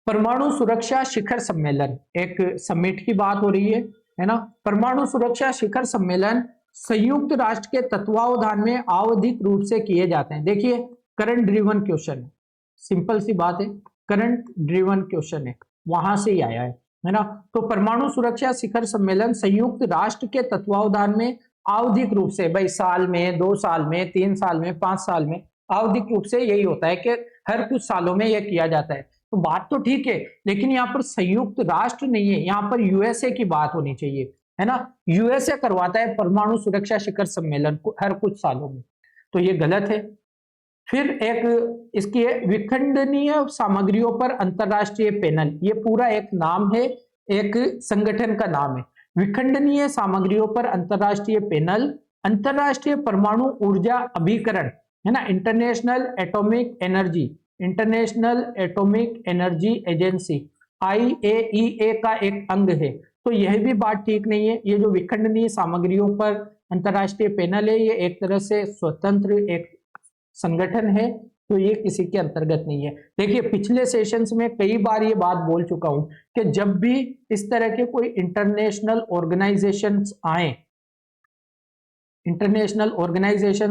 S1: परमाणु सुरक्षा शिखर सम्मेलन, एक समिट की बात हो रही है ना। परमाणु सुरक्षा शिखर सम्मेलन संयुक्त राष्ट्र के तत्वावधान में आवधिक रूप से किए जाते हैं। देखिए, करंट ड्रिवन क्वेश्चन है, सिंपल सी बात है, करंट ड्रिवन क्वेश्चन है, वहां से ही आया है ना। तो परमाणु सुरक्षा शिखर सम्मेलन संयुक्त राष्ट्र के तत्वावधान में आवधिक रूप से, भाई साल में, 2 साल में, 3 साल में, 5 साल में, आवधिक रूप से यही होता है कि हर कुछ सालों में यह किया जाता है। तो बात तो ठीक है, लेकिन यहाँ पर संयुक्त राष्ट्र नहीं है, यहाँ पर यूएसए की बात होनी चाहिए, है ना। यूएसए करवाता है परमाणु सुरक्षा शिखर सम्मेलन को हर कुछ सालों में, तो ये गलत है। फिर एक इसकी विखंडनीय सामग्रियों पर अंतरराष्ट्रीय पैनल, ये पूरा एक नाम है, एक संगठन का नाम है, विखंडनीय सामग्रियों पर अंतरराष्ट्रीय पैनल, अंतरराष्ट्रीय परमाणु ऊर्जा अभिकरण, है ना, international atomic energy agency, IAEA का एक अंग है। तो यह भी बात ठीक नहीं है। ये जो विखंडनीय सामग्रियों पर अंतरराष्ट्रीय पैनल है, ये एक तरह से स्वतंत्र एक संगठन है, तो ये किसी के अंतर्गत नहीं है। देखिए, पिछले सेशंस में कई बार ये बात बोल चुका हूं कि जब भी इस तरह के कोई इंटरनेशनल ऑर्गेनाइजेशंस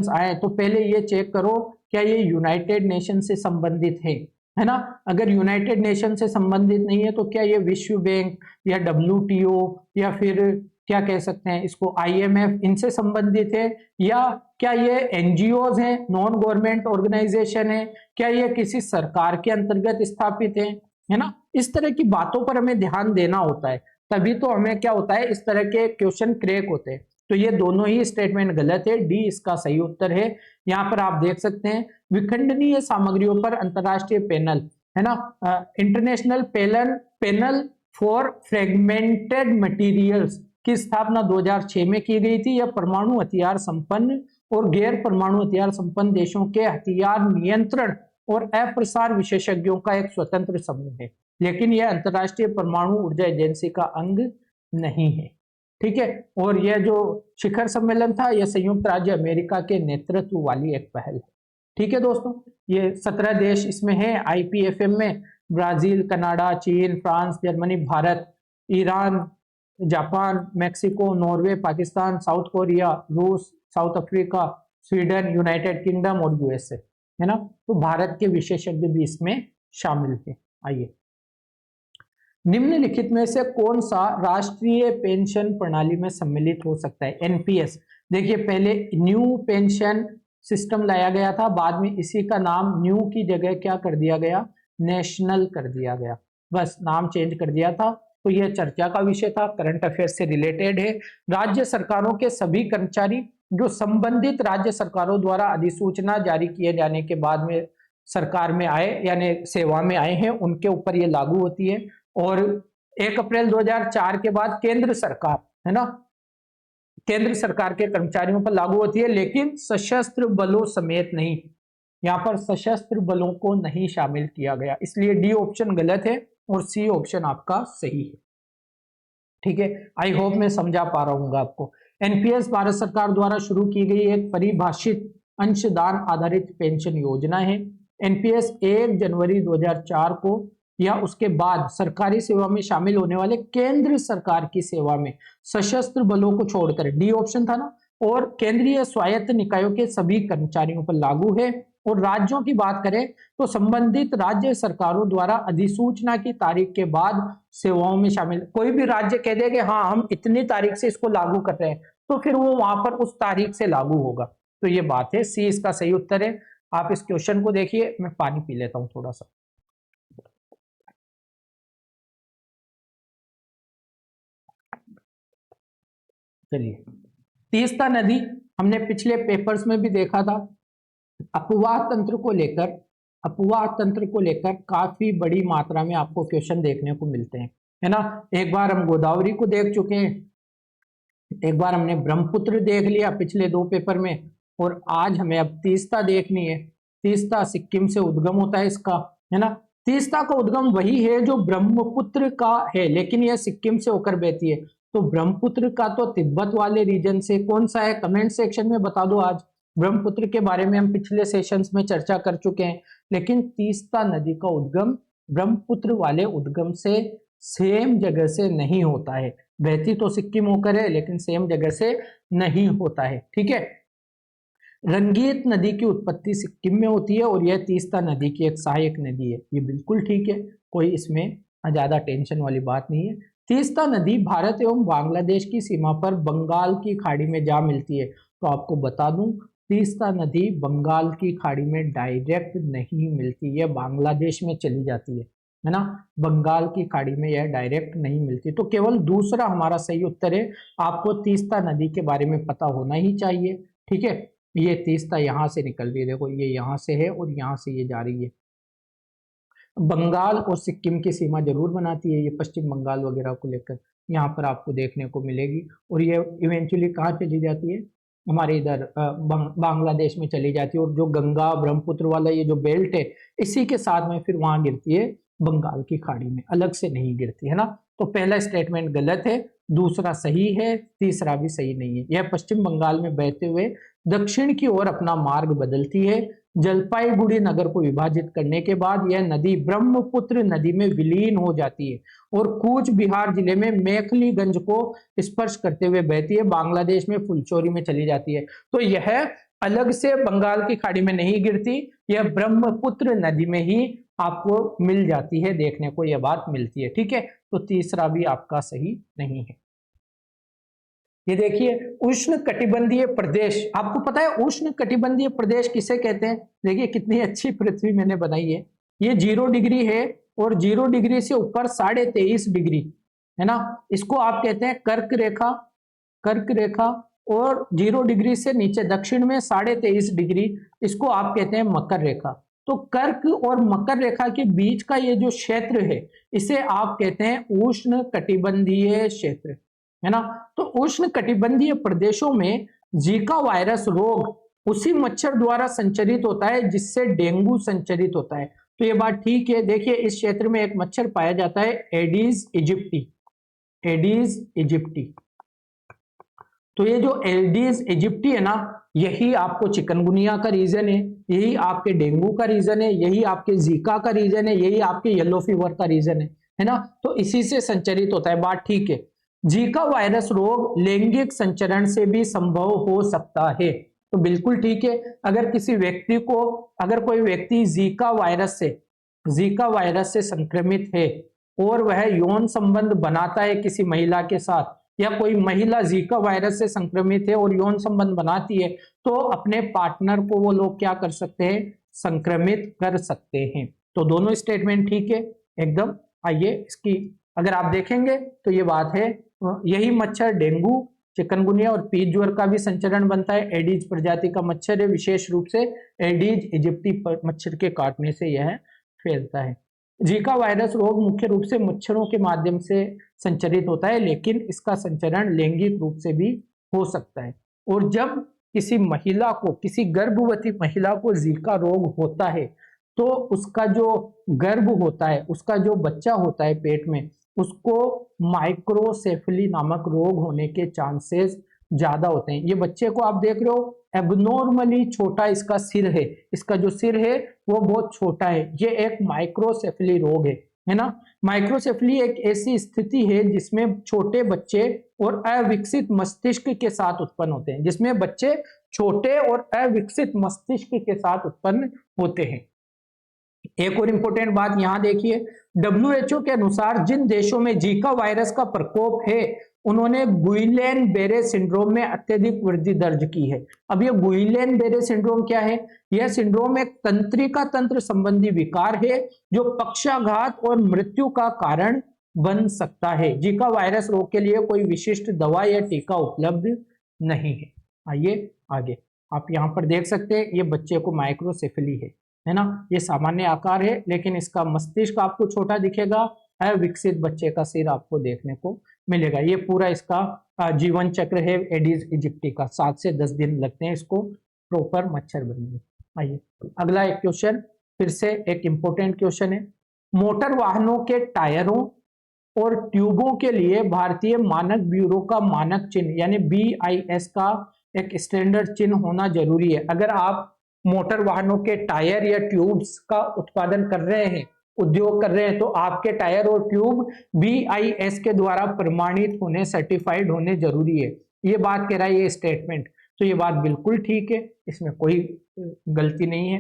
S1: आए तो पहले ये चेक करो क्या ये यूनाइटेड नेशन से संबंधित है ना। अगर यूनाइटेड नेशन से संबंधित नहीं है तो क्या ये विश्व बैंक या WTO या फिर क्या कह सकते हैं इसको, IMF, इनसे संबंधित है, या क्या ये NGOs हैं, नॉन गवर्नमेंट ऑर्गेनाइजेशन है, क्या ये किसी सरकार के अंतर्गत स्थापित है ना। इस तरह की बातों पर हमें ध्यान देना होता है, तभी तो हमें क्या होता है, इस तरह के क्वेश्चन क्रैक होते हैं। तो ये दोनों ही स्टेटमेंट गलत है, डी इसका सही उत्तर है। यहाँ पर आप देख सकते हैं विखंडनीय सामग्रियों पर अंतरराष्ट्रीय पैनल, है ना, international panel for fragmented materials की स्थापना 2006 में की गई थी। यह परमाणु हथियार संपन्न और गैर परमाणु हथियार संपन्न देशों के हथियार नियंत्रण और अप्रसार विशेषज्ञों का एक स्वतंत्र समूह है, लेकिन यह अंतरराष्ट्रीय परमाणु ऊर्जा एजेंसी का अंग नहीं है। ठीक है, और यह जो शिखर सम्मेलन था, यह संयुक्त राज्य अमेरिका के नेतृत्व वाली एक पहल है। ठीक है दोस्तों, ये 17 देश इसमें है IPFM में, ब्राजील, कनाडा, चीन, France, Germany, Bharat, Iran, Japan, Mexico, Norway, Pakistan, South Korea, रूस, South Africa, Sweden, United Kingdom और USA, है ना। तो भारत के विशेषज्ञ भी इसमें शामिल थे। आइए, निम्नलिखित में से कौन सा राष्ट्रीय पेंशन प्रणाली में सम्मिलित हो सकता है? NPS। देखिए, पहले न्यू पेंशन सिस्टम लाया गया था, बाद में इसी का नाम न्यू की जगह क्या कर दिया गया, नेशनल कर दिया गया, बस नाम चेंज कर दिया था। तो यह चर्चा का विषय था, करंट अफेयर्स से रिलेटेड है। राज्य सरकारों के सभी कर्मचारी जो संबंधित राज्य सरकारों द्वारा अधिसूचना जारी किए जाने के बाद में सरकार में आए, यानी सेवा में आए हैं, उनके ऊपर ये लागू होती है। और 1 अप्रैल 2004 के बाद केंद्र सरकार, है ना, केंद्र सरकार के कर्मचारियों पर लागू होती है, लेकिन सशस्त्र बलों समेत नहीं। यहाँ पर सशस्त्र बलों को नहीं शामिल किया गया, इसलिए डी ऑप्शन गलत है और सी ऑप्शन आपका सही है। ठीक है, आई होप मैं समझा पा रहा हूँ आपको। NPS भारत सरकार द्वारा शुरू की गई एक परिभाषित अंशदान आधारित पेंशन योजना है। NPS 1 जनवरी 2004 को या उसके बाद सरकारी सेवा में शामिल होने वाले केंद्र सरकार की सेवा में सशस्त्र बलों को छोड़कर, डी ऑप्शन था ना, और केंद्रीय स्वायत्त निकायों के सभी कर्मचारियों पर लागू है। और राज्यों की बात करें तो संबंधित राज्य सरकारों द्वारा अधिसूचना की तारीख के बाद सेवाओं में शामिल, कोई भी राज्य कह दे कि हाँ हम इतनी तारीख से इसको लागू कर रहे हैं, तो फिर वो वहां पर उस तारीख से लागू होगा। तो ये बात है, सी इसका सही उत्तर है। आप इस क्वेश्चन को देखिए, मैं पानी पी लेता हूं थोड़ा सा। चलिए, तीस्ता नदी हमने पिछले पेपर्स में भी देखा था, अपवाह तंत्र को लेकर, अपवाह तंत्र को लेकर काफी बड़ी मात्रा में आपको क्वेश्चन देखने को मिलते हैं, है ना। एक बार हम गोदावरी को देख चुके हैं, एक बार हमने ब्रह्मपुत्र देख लिया पिछले 2 पेपर में, और आज हमें अब तीस्ता देखनी है। तीस्ता सिक्किम से उद्गम होता है इसका, है ना। तीस्ता का उद्गम वही है जो ब्रह्मपुत्र का है, लेकिन यह सिक्किम से होकर बहती है। तो ब्रह्मपुत्र का तो तिब्बत वाले रीजन से कौन सा है, कमेंट सेक्शन में बता दो। आज ब्रह्मपुत्र के बारे में हम पिछले सेशंस में चर्चा कर चुके हैं, लेकिन तीस्ता नदी का उद्गम ब्रह्मपुत्र वाले उद्गम से सेम जगह से नहीं होता है। बहती तो सिक्किम होकर है, लेकिन सेम जगह से नहीं होता है, ठीक है। रंगीत नदी की उत्पत्ति सिक्किम में होती है और यह तीस्ता नदी की एक सहायक नदी है। ये बिल्कुल ठीक है, कोई इसमें ज्यादा टेंशन वाली बात नहीं है। तीस्ता नदी भारत एवं बांग्लादेश की सीमा पर बंगाल की खाड़ी में जा मिलती है। तो आपको बता दूं, तीस्ता नदी बंगाल की खाड़ी में डायरेक्ट नहीं मिलती, यह बांग्लादेश में चली जाती है ना। बंगाल की खाड़ी में यह डायरेक्ट नहीं मिलती। तो केवल दूसरा हमारा सही उत्तर है। आपको तीस्ता नदी के बारे में पता होना ही चाहिए, ठीक है। ये तीस्ता यहाँ से निकल रही है, देखो ये यहाँ से है और यहाँ से ये जा रही है। बंगाल और सिक्किम की सीमा जरूर बनाती है ये, पश्चिम बंगाल वगैरह को लेकर यहाँ पर आपको देखने को मिलेगी। और ये इवेंचुअली कहाँ चली जाती है, हमारे इधर बांग्लादेश में चली जाती है। और जो गंगा ब्रह्मपुत्र वाला ये जो बेल्ट है, इसी के साथ में फिर वहां गिरती है बंगाल की खाड़ी में, अलग से नहीं गिरती, है ना। तो पहला स्टेटमेंट गलत है, दूसरा सही है, तीसरा भी सही नहीं है। यह पश्चिम बंगाल में बहते हुए दक्षिण की ओर अपना मार्ग बदलती है। जलपाईगुड़ी नगर को विभाजित करने के बाद यह नदी ब्रह्मपुत्र नदी में विलीन हो जाती है और कूच बिहार जिले में मेखलीगंज को स्पर्श करते हुए बहती है, बांग्लादेश में फुलचोरी में चली जाती है। तो यह अलग से बंगाल की खाड़ी में नहीं गिरती, यह ब्रह्मपुत्र नदी में ही आपको मिल जाती है, देखने को यह बात मिलती है, ठीक है। तो तीसरा भी आपका सही नहीं है। ये देखिए, उष्ण कटिबंधीय प्रदेश, आपको पता है उष्ण कटिबंधीय प्रदेश किसे कहते हैं? देखिए कितनी अच्छी पृथ्वी मैंने बनाई है। ये 0 डिग्री है और 0 डिग्री से ऊपर 23.5 डिग्री, है ना, इसको आप कहते हैं कर्क रेखा। कर्क रेखा। और 0 डिग्री से नीचे दक्षिण में 23.5 डिग्री, इसको आप कहते हैं मकर रेखा। तो कर्क और मकर रेखा के बीच का ये जो क्षेत्र है, इसे आप कहते हैं उष्ण कटिबंधीय क्षेत्र, है ना। तो उष्ण कटिबंधीय प्रदेशों में जीका वायरस रोग उसी मच्छर द्वारा संचरित होता है जिससे डेंगू संचरित होता है। तो ये बात ठीक है। देखिए इस क्षेत्र में एक मच्छर पाया जाता है एडीज इजिप्टी, एडीज इजिप्टी। तो ये जो एडीज इजिप्टी है ना, यही आपको चिकनगुनिया का रीजन है, यही आपके डेंगू का रीजन है, यही आपके जीका का रीजन है, यही आपके येलो फीवर का रीजन है ना। तो इसी से संचरित होता है, बात ठीक है। जीका वायरस रोग लैंगिक संचरण से भी संभव हो सकता है, तो बिल्कुल ठीक है। अगर किसी व्यक्ति को, अगर कोई व्यक्ति जीका वायरस से संक्रमित है और वह यौन संबंध बनाता है किसी महिला के साथ, या कोई महिला जीका वायरस से संक्रमित है और यौन संबंध बनाती है, तो अपने पार्टनर को वो लोग क्या कर सकते हैं, संक्रमित कर सकते हैं। तो दोनों स्टेटमेंट ठीक है एकदम। आइए इसकी अगर आप देखेंगे तो ये बात है, यही मच्छर डेंगू, चिकनगुनिया और पीत ज्वर का भी संचरण बनता है। एडीज प्रजाति का मच्छर है, विशेष रूप से एडीज इजिप्टी मच्छर के काटने से यह फैलता है। जीका वायरस रोग मुख्य रूप से मच्छरों के माध्यम से संचरित होता है, लेकिन इसका संचरण लैंगिक रूप से भी हो सकता है। और जब किसी महिला को, किसी गर्भवती महिला को जीका रोग होता है, तो उसका जो गर्भ होता है, उसका जो बच्चा होता है पेट में, उसको माइक्रोसेफली नामक रोग होने के चांसेस ज्यादा होते हैं। ये बच्चे को आप देख रहे हो, एबनॉर्मली छोटा इसका सिर है, इसका जो सिर है वो बहुत छोटा है, ये एक माइक्रोसेफली रोग है ना। माइक्रोसेफली एक ऐसी स्थिति है जिसमें छोटे बच्चे और अविकसित मस्तिष्क के साथ उत्पन्न होते हैं, जिसमें बच्चे छोटे और अविकसित मस्तिष्क के साथ उत्पन्न होते हैं। एक और इंपॉर्टेंट बात यहां देखिए, WHO के अनुसार जिन देशों में जीका वायरस का प्रकोप है उन्होंने गुइलेन बेरे सिंड्रोम में अत्यधिक वृद्धि दर्ज की है। अब ये गुइलेन बेरे सिंड्रोम क्या है? यह सिंड्रोम एक तंत्रिका तंत्र संबंधी विकार है जो पक्षाघात और मृत्यु का कारण बन सकता है। जीका वायरस रोग के लिए कोई विशिष्ट दवा या टीका उपलब्ध नहीं है। आइए आगे, आप यहाँ पर देख सकते हैं ये बच्चे को माइक्रोसेफेली है ना, ये सामान्य आकार है लेकिन इसका मस्तिष्क आपको छोटा दिखेगा। अविकसित बच्चे का सिर आपको देखने को मिलेगा। ये पूरा इसका जीवन चक्र है एडिस इजिप्टी का, 7 से 10 दिन लगते हैं इसको प्रॉपर मच्छर बनने में। आइए अगला एक क्वेश्चन, फिर से एक इंपॉर्टेंट क्वेश्चन है। मोटर वाहनों के टायरों और ट्यूबों के लिए भारतीय मानक ब्यूरो का मानक चिन्ह यानी BIS का एक स्टैंडर्ड चिन्ह होना जरूरी है। अगर आप मोटर वाहनों के टायर या ट्यूब्स का उत्पादन कर रहे हैं, उद्योग कर रहे हैं, तो आपके टायर और ट्यूब BIS के द्वारा प्रमाणित होने, सर्टिफाइड होने जरूरी है। ये बात कह रहा है ये स्टेटमेंट, तो ये बात बिल्कुल ठीक है, इसमें कोई गलती नहीं है।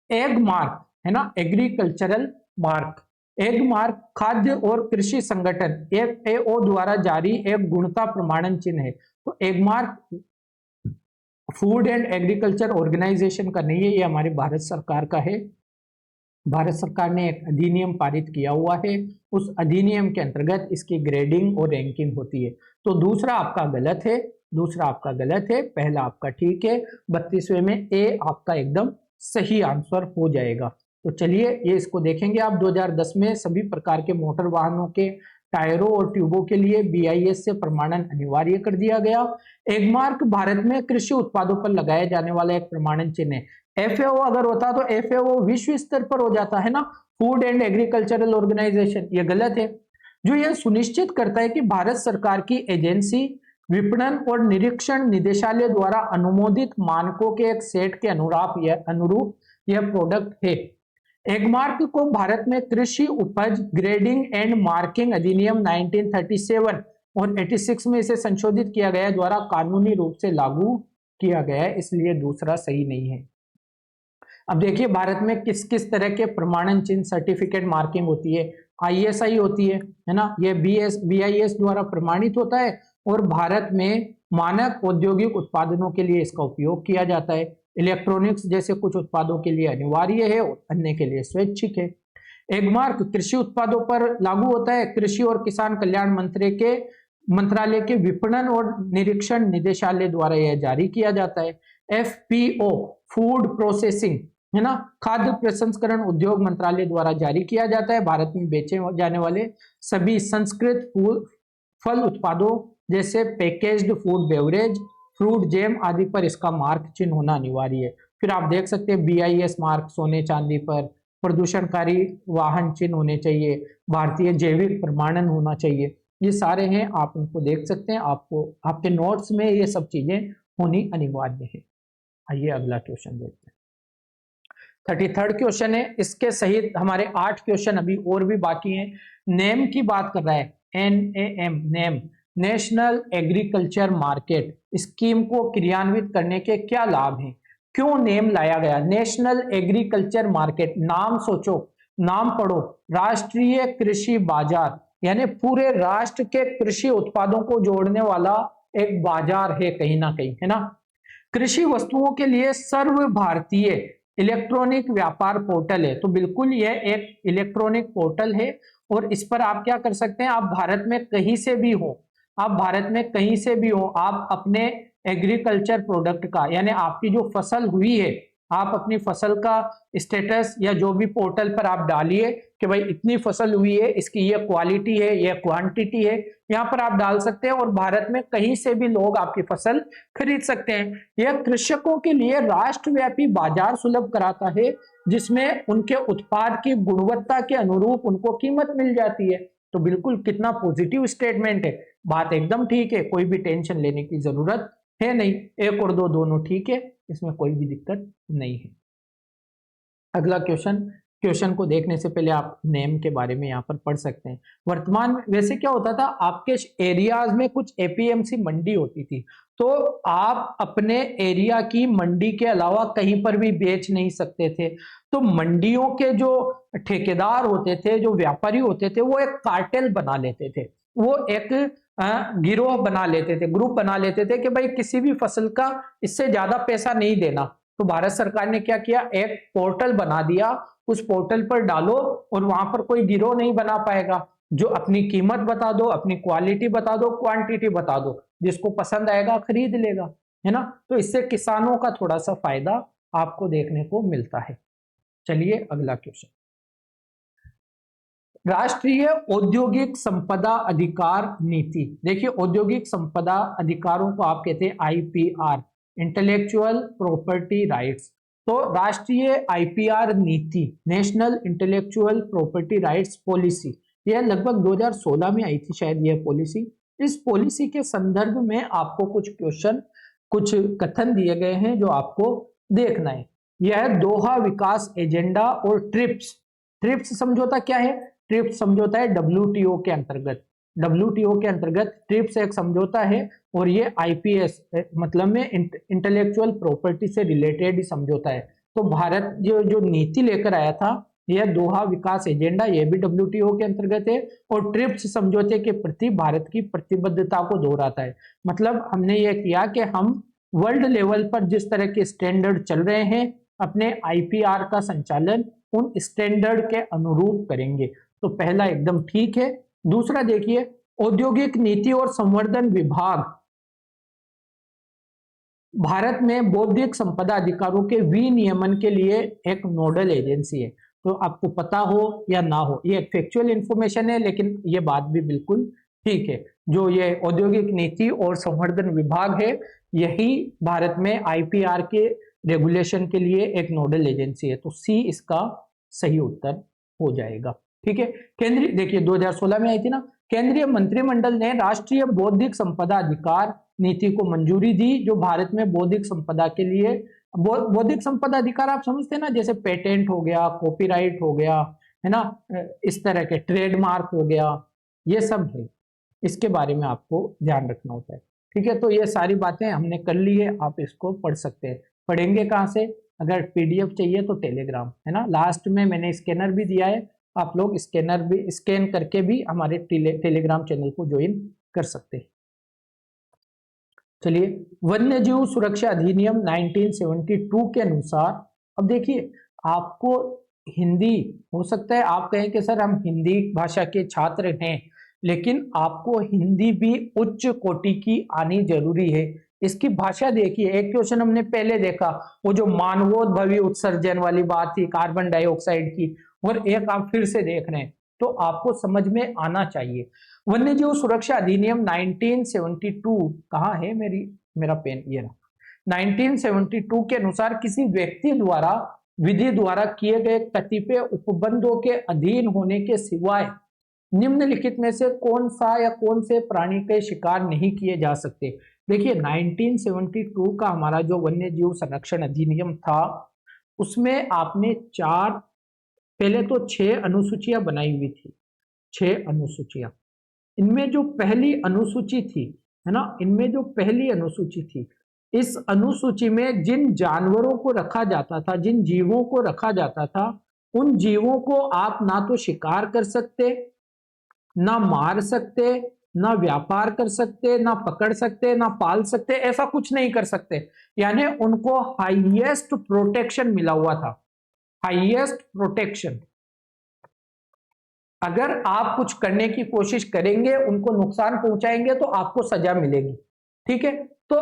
S1: एग मार्क है ना, एग्रीकल्चरल मार्क, एग मार्क खाद्य और कृषि संगठन FAO द्वारा जारी एक गुणवत्ता प्रमाणन चिन्ह है। तो egg mark food and agriculture organisation का नहीं है, ये हमारी भारत सरकार का है। भारत सरकार ने एक अधिनियम पारित किया हुआ है, उस अधिनियम के अंतर्गत इसकी ग्रेडिंग और रैंकिंग होती है। तो दूसरा आपका गलत है, दूसरा आपका गलत है, पहला आपका ठीक है। 32वें में A आपका एकदम सही आंसर हो जाएगा। तो चलिए ये इसको देखेंगे आप। 2010 में सभी प्रकार के मोटर वाहनों के टायरों और ट्यूबों के लिए BIS से प्रमाणन अनिवार्य कर दिया गया। एगमार्क भारत में कृषि उत्पादों पर लगाया जाने वाला एक प्रमाणन चिन्ह है। FAO अगर होता तो FAO विश्व स्तर पर हो जाता है ना, फूड एंड एग्रीकल्चरल ऑर्गेनाइजेशन। ये गलत है। जो यह सुनिश्चित करता है कि भारत सरकार की एजेंसी विपणन और निरीक्षण निदेशालय द्वारा अनुमोदित मानकों के एक सेट के अनुरूप यह प्रोडक्ट है। एगमार्क को भारत में कृषि उपज ग्रेडिंग एंड मार्किंग अधिनियम 1937 और 86 में इसे संशोधित किया गया द्वारा कानूनी रूप से लागू किया गया है, इसलिए दूसरा सही नहीं है। अब देखिए भारत में किस किस तरह के प्रमाणन चिन्ह सर्टिफिकेट मार्किंग होती है। ISI होती है ना, ये BIS द्वारा प्रमाणित होता है और भारत में मानक औद्योगिक उत्पादनों के लिए इसका उपयोग किया जाता है। इलेक्ट्रॉनिक्स जैसे कुछ उत्पादों के लिए अनिवार्य है और अन्य के लिए स्वैच्छिक है। एगमार्क कृषि उत्पादों पर लागू होता है। कृषि और किसान कल्याण मंत्रालय के विपणन और निरीक्षण निदेशालय द्वारा यह जारी किया जाता है। FPO फूड प्रोसेसिंग है ना, खाद्य प्रसंस्करण उद्योग मंत्रालय द्वारा जारी किया जाता है। भारत में बेचे जाने वाले सभी संस्कृत फल उत्पादों जैसे packaged food beverage, fruit jam आदि पर इसका मार्क चिन्ह होना अनिवार्य है। फिर आप देख सकते हैं BIS मार्क सोने चांदी पर, प्रदूषणकारी वाहन चिन्ह होने चाहिए, भारतीय जैविक प्रमाणन होना चाहिए। ये सारे हैं, आप उनको देख सकते हैं। आपको आपके नोट्स में ये सब चीजें होनी अनिवार्य है। आइए अगला क्वेश्चन देखते हैं। 33rd क्वेश्चन है, इसके सहित हमारे 8 क्वेश्चन अभी और भी बाकी हैं। नेम की बात कर रहा है, NAM name, national agriculture market scheme को क्रियान्वित करने के क्या लाभ हैं? क्यों नेम लाया गया? नेशनल एग्रीकल्चर मार्केट, नाम सोचो, नाम पढ़ो, राष्ट्रीय कृषि बाजार, यानी पूरे राष्ट्र के कृषि उत्पादों को जोड़ने वाला एक बाजार है कहीं ना कहीं, है ना। कृषि वस्तुओं के लिए सर्व भारतीय इलेक्ट्रॉनिक व्यापार पोर्टल है। तो बिल्कुल यह एक इलेक्ट्रॉनिक पोर्टल है और इस पर आप क्या कर सकते हैं, आप भारत में कहीं से भी हो, आप भारत में कहीं से भी हो, आप अपने एग्रीकल्चर प्रोडक्ट का, यानी आपकी जो फसल हुई है, आप अपनी फसल का स्टेटस या जो भी पोर्टल पर आप डालिए कि भाई इतनी फसल हुई है, इसकी ये क्वालिटी है, ये क्वांटिटी है, यहाँ पर आप डाल सकते हैं और भारत में कहीं से भी लोग आपकी फसल खरीद सकते हैं। यह कृषकों के लिए राष्ट्रव्यापी बाजार सुलभ कराता है जिसमें उनके उत्पाद की गुणवत्ता के अनुरूप उनको कीमत मिल जाती है। तो बिल्कुल कितना पॉजिटिव स्टेटमेंट है, बात एकदम ठीक है, कोई भी टेंशन लेने की जरूरत है नहीं। 1 और 2 दोनों ठीक है, इसमें कोई भी दिक्कत नहीं है। अगला क्वेश्चन को देखने से पहले आप नेम के बारे में यहाँ पर पढ़ सकते हैं। वर्तमान में वैसे क्या होता था, आपके एरियाज में कुछ APMC मंडी होती थी, तो आप अपने एरिया की मंडी के अलावा कहीं पर भी बेच नहीं सकते थे। तो मंडियों के जो ठेकेदार होते थे, जो व्यापारी होते थे, वो एक कार्टेल बना लेते थे, वो एक गिरोह बना लेते थे, ग्रुप बना लेते थे कि भाई किसी भी फसल का इससे ज्यादा पैसा नहीं देना। तो भारत सरकार ने क्या किया, एक पोर्टल बना दिया, उस पोर्टल पर डालो और वहां पर कोई गिरोह नहीं बना पाएगा। जो अपनी कीमत बता दो, अपनी क्वालिटी बता दो, क्वांटिटी बता दो, जिसको पसंद आएगा खरीद लेगा, है ना। तो इससे किसानों का थोड़ा सा फायदा आपको देखने को मिलता है। चलिए अगला क्वेश्चन, राष्ट्रीय औद्योगिक संपदा अधिकार नीति। देखिए औद्योगिक संपदा अधिकारों को आप कहते हैं आईपीआर, इंटेलेक्चुअल प्रॉपर्टी राइट्स। तो राष्ट्रीय आईपीआर नीति, national intellectual property rights policy, यह लगभग 2016 में आई थी शायद यह पॉलिसी। इस पॉलिसी के संदर्भ में आपको कुछ क्वेश्चन, कुछ कथन दिए गए हैं जो आपको देखना है। यह दोहा विकास एजेंडा और ट्रिप्स, ट्रिप्स समझौता क्या है, ट्रिप्स समझौता है डब्ल्यूटीओ के अंतर्गत, डब्ल्यूटीओ के अंतर्गत ट्रिप्स एक समझौता है और ये आईपीएस मतलब में इंटेलेक्चुअल प्रॉपर्टी से रिलेटेड समझौता है। तो भारत जो नीति लेकर आया था, यह दोहा विकास एजेंडा, यह भी डब्ल्यूटीओ के अंतर्गत है और ट्रिप्स समझौते के प्रति भारत की प्रतिबद्धता को दोहराता है। मतलब हमने यह किया कि हम वर्ल्ड लेवल पर जिस तरह के स्टैंडर्ड चल रहे हैं, अपने आईपीआर का संचालन उन स्टैंडर्ड के अनुरूप करेंगे। तो पहला एकदम ठीक है। दूसरा देखिए, औद्योगिक नीति और संवर्धन विभाग भारत में बौद्धिक संपदा अधिकारों के विनियमन के लिए एक नोडल एजेंसी है। तो आपको पता हो या ना हो, ये एक फैक्चुअल इंफॉर्मेशन है, लेकिन ये बात भी बिल्कुल ठीक है। जो ये औद्योगिक नीति और संवर्धन विभाग है, यही भारत में आईपीआर के रेगुलेशन के लिए एक नोडल एजेंसी है। तो सी इसका सही उत्तर हो जाएगा। ठीक है, केंद्रीय, देखिए 2016 में आई थी ना, केंद्रीय मंत्रिमंडल ने राष्ट्रीय बौद्धिक संपदा अधिकार नीति को मंजूरी दी, जो भारत में बौद्धिक संपदा के लिए, बौद्धिक संपदा अधिकार आप समझते हैं ना, जैसे पेटेंट हो गया, कॉपीराइट हो गया, है ना, इस तरह के ट्रेडमार्क हो गया, ये सब है, इसके बारे में आपको ध्यान रखना होता है। ठीक है, तो ये सारी बातें हमने कर ली है, आप इसको पढ़ सकते हैं। पढ़ेंगे कहाँ से, अगर पीडीएफ चाहिए तो टेलीग्राम, है ना, लास्ट में मैंने स्कैनर भी दिया है, आप लोग स्कैनर भी स्कैन करके भी हमारे टेलीग्राम चैनल को ज्वाइन कर सकते हैं। चलिए, वन्य जीव सुरक्षा अधिनियम 1972 के अनुसार, अब देखिए आपको हिंदी, हो सकता है आप कहें कि सर हम हिंदी भाषा के छात्र हैं, लेकिन आपको हिंदी भी उच्च कोटि की आनी जरूरी है। इसकी भाषा देखिए, एक क्वेश्चन हमने पहले देखा, वो जो मानवोद्भवी उत्सर्जन वाली बात थी कार्बन डाइऑक्साइड की, और एक आप फिर से देख रहे हैं, तो आपको समझ में आना चाहिए। वन्यजीव सुरक्षा अधिनियम 1972, कहाँ है मेरा पेन, ये रहा, 1972 के अनुसार किसी व्यक्ति द्वारा विधि द्वारा किए गए कतिपय उपबंधों के अधीन होने के सिवाय निम्नलिखित में से कौन सा या कौन से प्राणी के शिकार नहीं किए जा सकते। देखिए 1972 का हमारा जो वन्य जीव संरक्षण अधिनियम था, उसमें आपने पहले तो 6 अनुसूचियां बनाई हुई थी, 6 अनुसूचियां। इनमें जो पहली अनुसूची थी, है ना, इनमें जो पहली अनुसूची थी, इस अनुसूची में जिन जानवरों को रखा जाता था, जिन जीवों को रखा जाता था, उन जीवों को आप ना तो शिकार कर सकते, ना मार सकते, ना व्यापार कर सकते, ना पकड़ सकते, ना पाल सकते, ऐसा कुछ नहीं कर सकते। यानी उनको हाईएस्ट प्रोटेक्शन मिला हुआ था, हाईएस्ट प्रोटेक्शन। अगर आप कुछ करने की कोशिश करेंगे, उनको नुकसान पहुंचाएंगे, तो आपको सजा मिलेगी। ठीक है, तो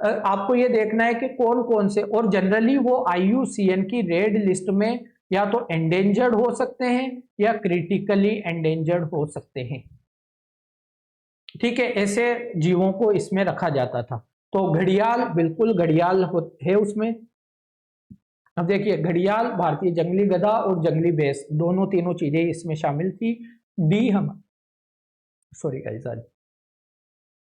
S1: आपको ये देखना है कि कौन कौन से, और जनरली वो IUCN की रेड लिस्ट में या तो एंडेंजर्ड हो सकते हैं या क्रिटिकली एंडेंजर्ड हो सकते हैं। ठीक है, ऐसे जीवों को इसमें रखा जाता था। तो घड़ियाल, बिल्कुल घड़ियाल है उसमें। अब देखिए, घड़ियाल, भारतीय जंगली गधा और जंगली भैंस, दोनों तीनों चीजें इसमें शामिल थी।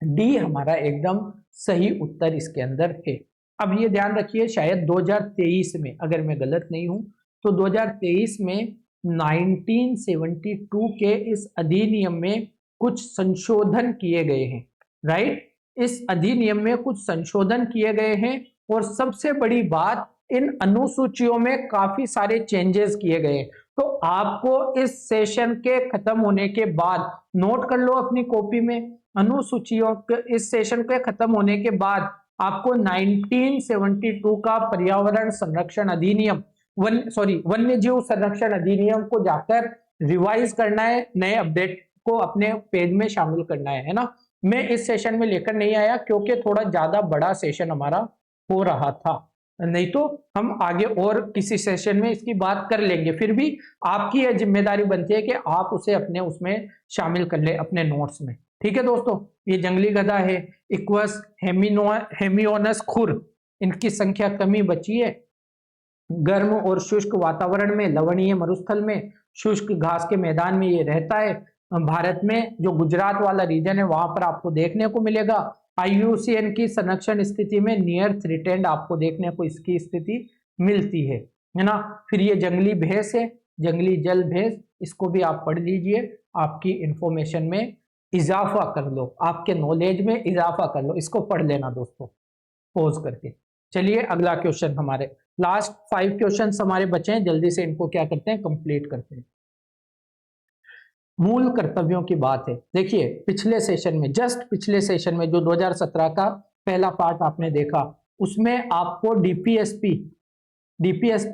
S1: डी हमारा एकदम सही उत्तर इसके अंदर है। अब ये ध्यान रखिए, शायद 2023 में, अगर मैं गलत नहीं हूं, तो 2023 में 1972 के इस अधिनियम में कुछ संशोधन किए गए हैं। राइट, इस अधिनियम में कुछ संशोधन किए गए हैं, और सबसे बड़ी बात, इन अनुसूचियों में काफी सारे चेंजेस किए गए। तो आपको इस सेशन के खत्म होने के बाद नोट कर लो अपनी कॉपी में, अनुसूचियों के इस सेशन के खत्म होने के बाद आपको 1972 का पर्यावरण संरक्षण अधिनियम वन्य जीव संरक्षण अधिनियम को जाकर रिवाइज करना है, नए अपडेट को अपने पेज में शामिल करना है ना। मैं इस सेशन में लेकर नहीं आया क्योंकि थोड़ा ज्यादा बड़ा सेशन हमारा हो रहा था, नहीं तो हम आगे और किसी सेशन में इसकी बात कर लेंगे। फिर भी आपकी यह जिम्मेदारी बनती है कि आप उसे अपने उसमें शामिल कर ले अपने नोट्स में। ठीक है दोस्तों, ये जंगली गधा है, इक्वस हेमियोनस खुर, इनकी संख्या कमी बची है। गर्म और शुष्क वातावरण में, लवणीय मरुस्थल में, शुष्क घास के मैदान में ये रहता है। भारत में जो गुजरात वाला रीजन है वहां पर आपको देखने को मिलेगा। IUCN की संरक्षण स्थिति में नियर थ्रेटेंड आपको देखने को इसकी स्थिति मिलती है ना। फिर ये जंगली भैंस है, जंगली जल भैंस, इसको भी आप पढ़ लीजिए, आपकी इंफॉर्मेशन में इजाफा कर लो, आपके नॉलेज में इजाफा कर लो, इसको पढ़ लेना दोस्तों पॉज करके। चलिए अगला क्वेश्चन, हमारे लास्ट 5 क्वेश्चन हमारे बचे हैं, जल्दी से इनको क्या करते हैं, कंप्लीट करते हैं। मूल कर्तव्यों की बात है। देखिए पिछले सेशन में, जस्ट पिछले सेशन में जो 2017 का पहला पार्ट आपने देखा, उसमें आपको डीपीएसपी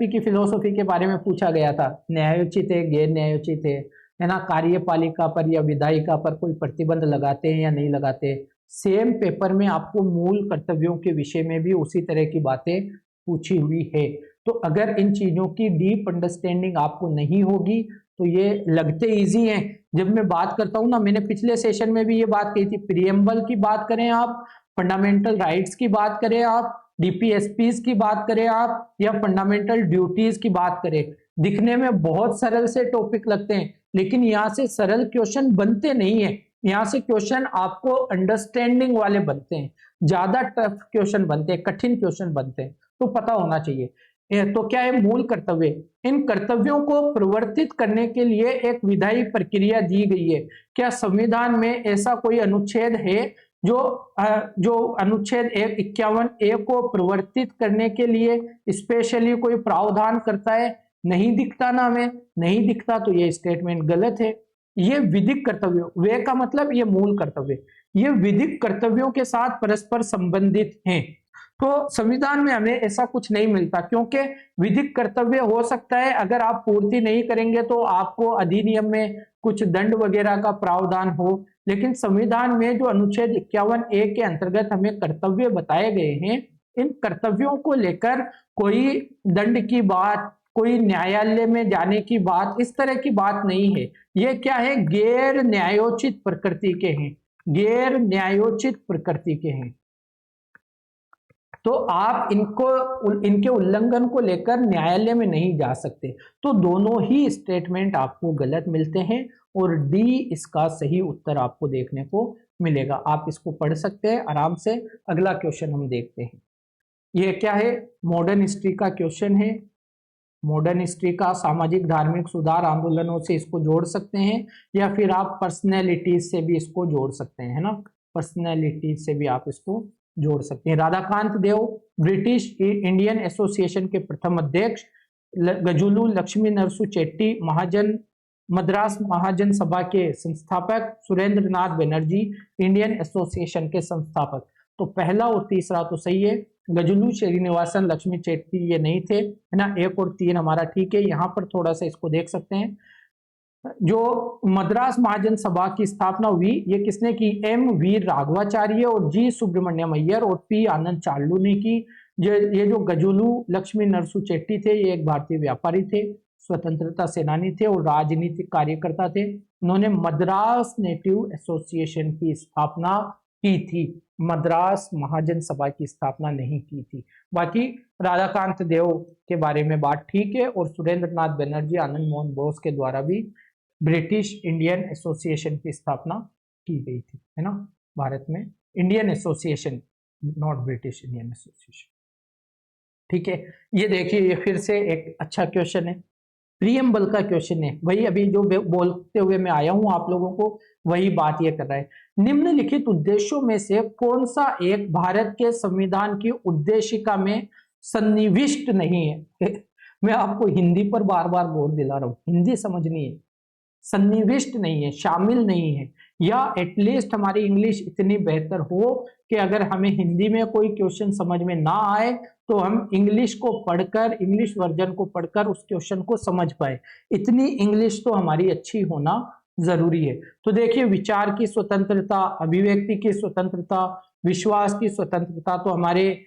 S1: की फिलोसफी के बारे में पूछा गया था। न्यायोचित है, गैर न्यायोचित है ना, कार्यपालिका पर या विधायिका पर कोई प्रतिबंध लगाते हैं या नहीं लगाते। सेम पेपर में आपको मूल कर्तव्यों के विषय में भी उसी तरह की बातें पूछी हुई है। तो अगर इन चीजों की डीप अंडरस्टैंडिंग आपको नहीं होगी तो ये लगते इजी हैं। जब मैं बात करता हूं ना, मैंने पिछले सेशन में भी ये बात कही थी, प्रीएम्बल की बात करें आप, फंडामेंटल राइट्स की बात करें आप, डीपीएसपीज की बात करें आप, या फंडामेंटल ड्यूटीज की बात करें, दिखने में बहुत सरल से टॉपिक लगते हैं, लेकिन यहाँ से सरल क्वेश्चन बनते नहीं है। यहाँ से क्वेश्चन आपको अंडरस्टैंडिंग वाले बनते हैं, ज्यादा टफ क्वेश्चन बनते हैं, कठिन क्वेश्चन बनते हैं, तो पता होना चाहिए। तो क्या है मूल कर्तव्य, इन कर्तव्यों को प्रवर्तित करने के लिए एक विधायी प्रक्रिया दी गई है। क्या संविधान में ऐसा कोई अनुच्छेद है जो अनुच्छेद 51A को प्रवर्तित करने के लिए स्पेशली कोई प्रावधान करता है? नहीं दिखता ना, हमें नहीं दिखता, तो ये स्टेटमेंट गलत है। ये विधिक कर्तव्य, वे का मतलब ये मूल कर्तव्य, ये विधिक कर्तव्यों के साथ परस्पर संबंधित हैं। तो संविधान में हमें ऐसा कुछ नहीं मिलता, क्योंकि विधिक कर्तव्य हो सकता है अगर आप पूर्ति नहीं करेंगे तो आपको अधिनियम में कुछ दंड वगैरह का प्रावधान हो, लेकिन संविधान में जो अनुच्छेद 51A के अंतर्गत हमें कर्तव्य बताए गए हैं, इन कर्तव्यों को लेकर कोई दंड की बात, कोई न्यायालय में जाने की बात, इस तरह की बात नहीं है। ये क्या है, गैर न्यायोचित प्रकृति के हैं, गैर न्यायोचित प्रकृति के हैं। तो आप इनके उल्लंघन को लेकर न्यायालय में नहीं जा सकते। तो दोनों ही स्टेटमेंट आपको गलत मिलते हैं और डी इसका सही उत्तर आपको देखने को मिलेगा। आप इसको पढ़ सकते हैं आराम से। अगला क्वेश्चन हम देखते हैं, ये क्या है, मॉडर्न हिस्ट्री का क्वेश्चन है। मॉडर्न हिस्ट्री का सामाजिक धार्मिक सुधार आंदोलनों से इसको जोड़ सकते हैं, या फिर आप पर्सनैलिटीज से भी इसको जोड़ सकते हैं, है ना, पर्सनैलिटीज से भी आप इसको जोड़ सकते हैं। राधाकांत देव ब्रिटिश इंडियन एसोसिएशन के प्रथम अध्यक्ष, गजुलू लक्ष्मी नरसू चेट्टी महाजन मद्रास महाजन सभा के संस्थापक, सुरेंद्र नाथ बनर्जी इंडियन एसोसिएशन के संस्थापक। तो पहला और तीसरा तो सही है, गजुलू श्रीनिवासन लक्ष्मी चेट्टी ये नहीं थे, है ना। 1 और 3 हमारा ठीक है। यहाँ पर थोड़ा सा इसको देख सकते हैं, जो मद्रास महाजन सभा की स्थापना हुई ये किसने की, एम वीर राघवाचार्य और जी सुब्रमण्यम अय्यर और पी आनंद चार्लू ने की। ये जो गजुलू लक्ष्मी नरसू चेट्टी थे, ये एक भारतीय व्यापारी थे, स्वतंत्रता सेनानी थे और राजनीतिक कार्यकर्ता थे। उन्होंने मद्रास नेटिव एसोसिएशन की स्थापना की थी, मद्रास महाजन सभा की स्थापना नहीं की थी। बाकी राधाकांत देव के बारे में बात ठीक है, और सुरेंद्र नाथ बनर्जी आनंद मोहन बोस के द्वारा भी ब्रिटिश इंडियन एसोसिएशन की स्थापना की गई थी, है ना, भारत में Indian association, not British Indian association. ठीक है, ये देखिए ये फिर से एक अच्छा क्वेश्चन है, प्रीएम्बल का क्वेश्चन है, वही अभी जो बोलते हुए मैं आया हूं आप लोगों को वही बात ये कर रहा है। निम्नलिखित उद्देश्यों में से कौन सा एक भारत के संविधान की उद्देशिका में सन्निविष्ट नहीं है? मैं आपको हिंदी पर बार बार जोर दिला रहा हूं, हिंदी समझनी है। सन्निविष्ट नहीं है, शामिल नहीं है, या एटलीस्ट हमारी इंग्लिश इतनी बेहतर हो कि अगर हमें हिंदी में कोई क्वेश्चन समझ में ना आए तो हम इंग्लिश को पढ़कर, इंग्लिश वर्जन को पढ़कर उस क्वेश्चन को समझ पाए। इतनी इंग्लिश तो हमारी अच्छी होना जरूरी है। तो देखिए, विचार की स्वतंत्रता, अभिव्यक्ति की स्वतंत्रता, विश्वास की स्वतंत्रता तो हमारे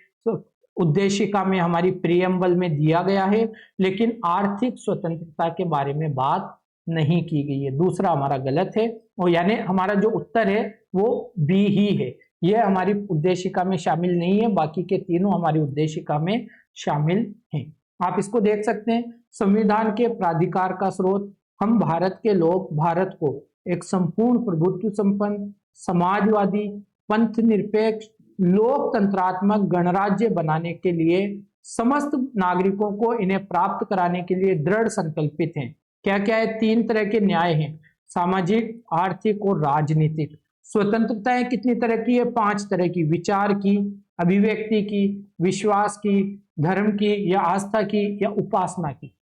S1: उद्देशिका में, हमारी प्रियम्बल में दिया गया है, लेकिन आर्थिक स्वतंत्रता के बारे में बात नहीं की गई है। दूसरा हमारा गलत है, और यानी हमारा जो उत्तर है वो बी ही है, यह हमारी उद्देशिका में शामिल नहीं है, बाकी के तीनों हमारी उद्देशिका में शामिल हैं। आप इसको देख सकते हैं, संविधान के प्राधिकार का स्रोत, हम भारत के लोग भारत को एक संपूर्ण प्रभुत्व संपन्न, समाजवादी, पंथ निरपेक्ष, लोकतंत्रात्मक गणराज्य बनाने के लिए, समस्त नागरिकों को इन्हें प्राप्त कराने के लिए दृढ़ संकल्पित हैं। क्या क्या है? 3 तरह के न्याय हैं, सामाजिक, आर्थिक और राजनीतिक। स्वतंत्रताएं कितनी तरह की है? 5 तरह की, विचार की, अभिव्यक्ति की, विश्वास की, धर्म की या आस्था की या उपासना की।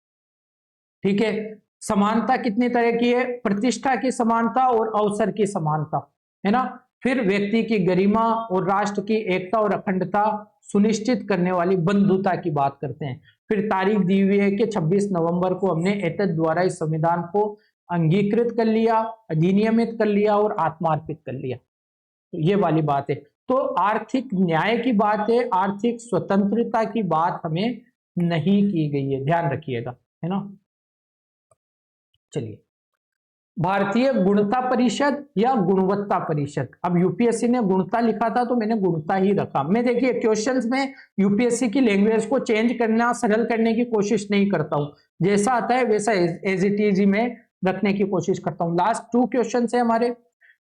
S1: ठीक है। समानता कितनी तरह की है? प्रतिष्ठा की समानता और अवसर की समानता, है ना। फिर व्यक्ति की गरिमा और राष्ट्र की एकता और अखंडता सुनिश्चित करने वाली बंधुता की बात करते हैं। फिर तारीख दी हुई है कि 26 नवंबर को हमने एतद द्वारा इस संविधान को अंगीकृत कर लिया, अधिनियमित कर लिया और आत्मार्पित कर लिया। तो ये वाली बात है। तो आर्थिक न्याय की बात है, आर्थिक स्वतंत्रता की बात हमें नहीं की गई है, ध्यान रखिएगा, है ना। चलिए, भारतीय गुणता परिषद या गुणवत्ता परिषद। अब यूपीएससी ने गुणता लिखा था तो मैंने गुणता ही रखा। मैं देखिए क्वेश्चंस में यूपीएससी की लैंग्वेज को चेंज करना, सरल करने की कोशिश नहीं करता हूं, जैसा आता है वैसा एज इट इज में रखने की कोशिश करता हूं। लास्ट 2 क्वेश्चन है हमारे।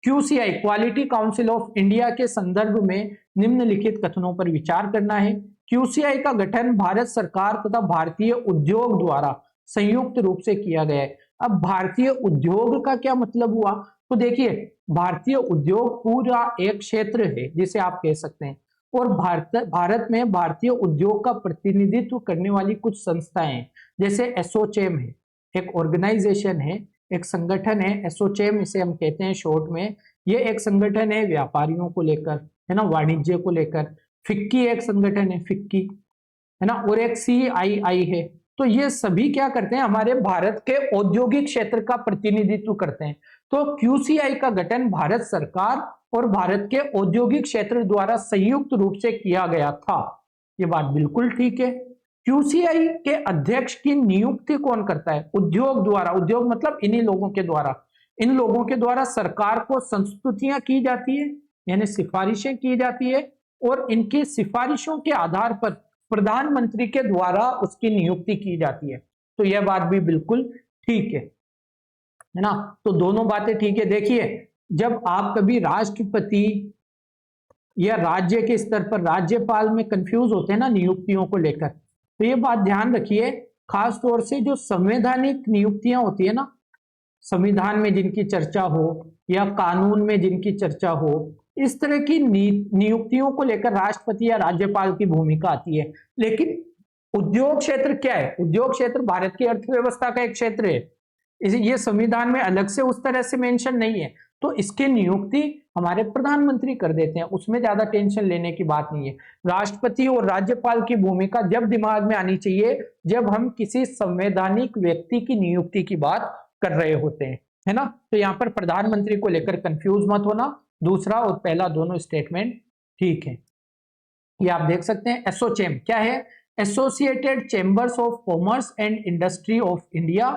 S1: QCI, quality council of India के संदर्भ में निम्नलिखित कथनों पर विचार करना है। क्यूसीआई का गठन भारत सरकार तथा भारतीय उद्योग द्वारा संयुक्त रूप से किया गया है। अब भारतीय उद्योग का क्या मतलब हुआ? तो देखिए, भारतीय उद्योग पूरा एक क्षेत्र है जिसे आप कह सकते हैं, और भारत में भारतीय उद्योग का प्रतिनिधित्व करने वाली कुछ संस्थाएं हैं, जैसे एसोचैम है, एक ऑर्गेनाइजेशन है, एक संगठन है, एसोचैम इसे हम कहते हैं शॉर्ट में। ये एक संगठन है व्यापारियों को लेकर, है ना, वाणिज्य को लेकर। फिक्की एक संगठन है, फिक्की, है ना, और एक CII है। तो ये सभी क्या करते हैं? हमारे भारत के औद्योगिक क्षेत्र का प्रतिनिधित्व करते हैं। तो क्यूसीआई का गठन भारत सरकार और भारत के औद्योगिक क्षेत्र द्वारा संयुक्त रूप से किया गया था। ये बात बिल्कुल ठीक है। क्यूसीआई के अध्यक्ष की नियुक्ति कौन करता है? उद्योग द्वारा। उद्योग मतलब इन्हीं लोगों के द्वारा। इन लोगों के द्वारा सरकार को संस्तुतियां की जाती है, यानी सिफारिशें की जाती है, और इनकी सिफारिशों के आधार पर प्रधानमंत्री के द्वारा उसकी नियुक्ति की जाती है। तो यह बात भी बिल्कुल ठीक है ना। तो दोनों बातें ठीक है। देखिए, जब आप कभी राष्ट्रपति या राज्य के स्तर पर राज्यपाल में कंफ्यूज होते हैं ना नियुक्तियों को लेकर, तो ये बात ध्यान रखिए, खास तौर से जो संवैधानिक नियुक्तियां होती है ना, संविधान में जिनकी चर्चा हो या कानून में जिनकी चर्चा हो, इस तरह की नियुक्तियों को लेकर राष्ट्रपति या राज्यपाल की भूमिका आती है। लेकिन उद्योग क्षेत्र क्या है? उद्योग क्षेत्र भारत की अर्थव्यवस्था का एक क्षेत्र है, ये संविधान में अलग से उस तरह से मेंशन नहीं है। तो इसकी नियुक्ति हमारे प्रधानमंत्री कर देते हैं, उसमें ज्यादा टेंशन लेने की बात नहीं है। राष्ट्रपति और राज्यपाल की भूमिका जब दिमाग में आनी चाहिए जब हम किसी संवैधानिक व्यक्ति की नियुक्ति की बात कर रहे होते हैं, है ना। तो यहाँ पर प्रधानमंत्री को लेकर कंफ्यूज मत होना, दूसरा और पहला दोनों स्टेटमेंट ठीक है। ये आप देख सकते हैं। एसोचैम क्या है? Associated chambers of commerce and industry of India,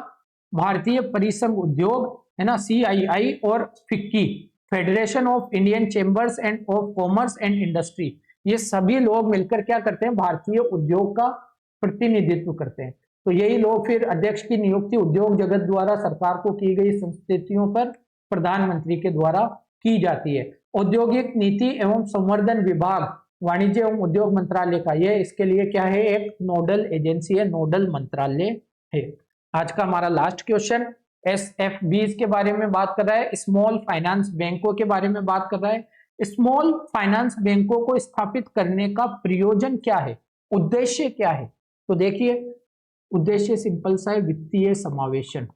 S1: भारतीय परिसंघ उद्योग, है ना, CII, और FICCI, federation of Indian chambers end of commerce and industry, ये सभी लोग मिलकर क्या करते हैं? भारतीय उद्योग का प्रतिनिधित्व करते हैं। तो यही लोग फिर अध्यक्ष की नियुक्ति उद्योग जगत द्वारा सरकार को की गई संस्तुतियों पर प्रधानमंत्री के द्वारा की जाती है। औद्योगिक नीति एवं संवर्धन विभाग वाणिज्य एवं उद्योग मंत्रालय का, यह इसके लिए क्या है? एक नोडल एजेंसी है, नोडल मंत्रालय है। आज का हमारा लास्ट क्वेश्चन SFBs के बारे में बात कर रहा है, स्मॉल फाइनेंस बैंकों के बारे में बात कर रहा है। स्मॉल फाइनेंस बैंकों को स्थापित करने का प्रयोजन क्या है? उद्देश्य क्या है? तो देखिए, उद्देश्य सिंपल सा है, वित्तीय समावेशन।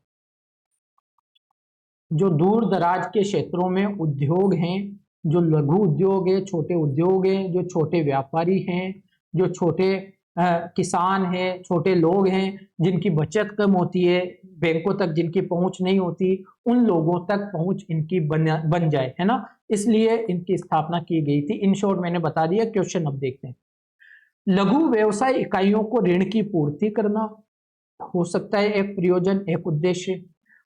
S1: जो दूर दराज के क्षेत्रों में उद्योग हैं, जो लघु उद्योग है, छोटे उद्योग हैं, जो छोटे व्यापारी हैं, जो छोटे किसान हैं, छोटे लोग हैं, जिनकी बचत कम होती है, बैंकों तक जिनकी पहुंच नहीं होती, उन लोगों तक पहुंच इनकी बन जाए, है ना, इसलिए इनकी स्थापना की गई थी। इन शॉर्ट मैंने बता दिया। क्वेश्चन अब देखते हैं। लघु व्यवसाय इकाइयों को ऋण की पूर्ति करना हो सकता है एक प्रयोजन, एक उद्देश्य।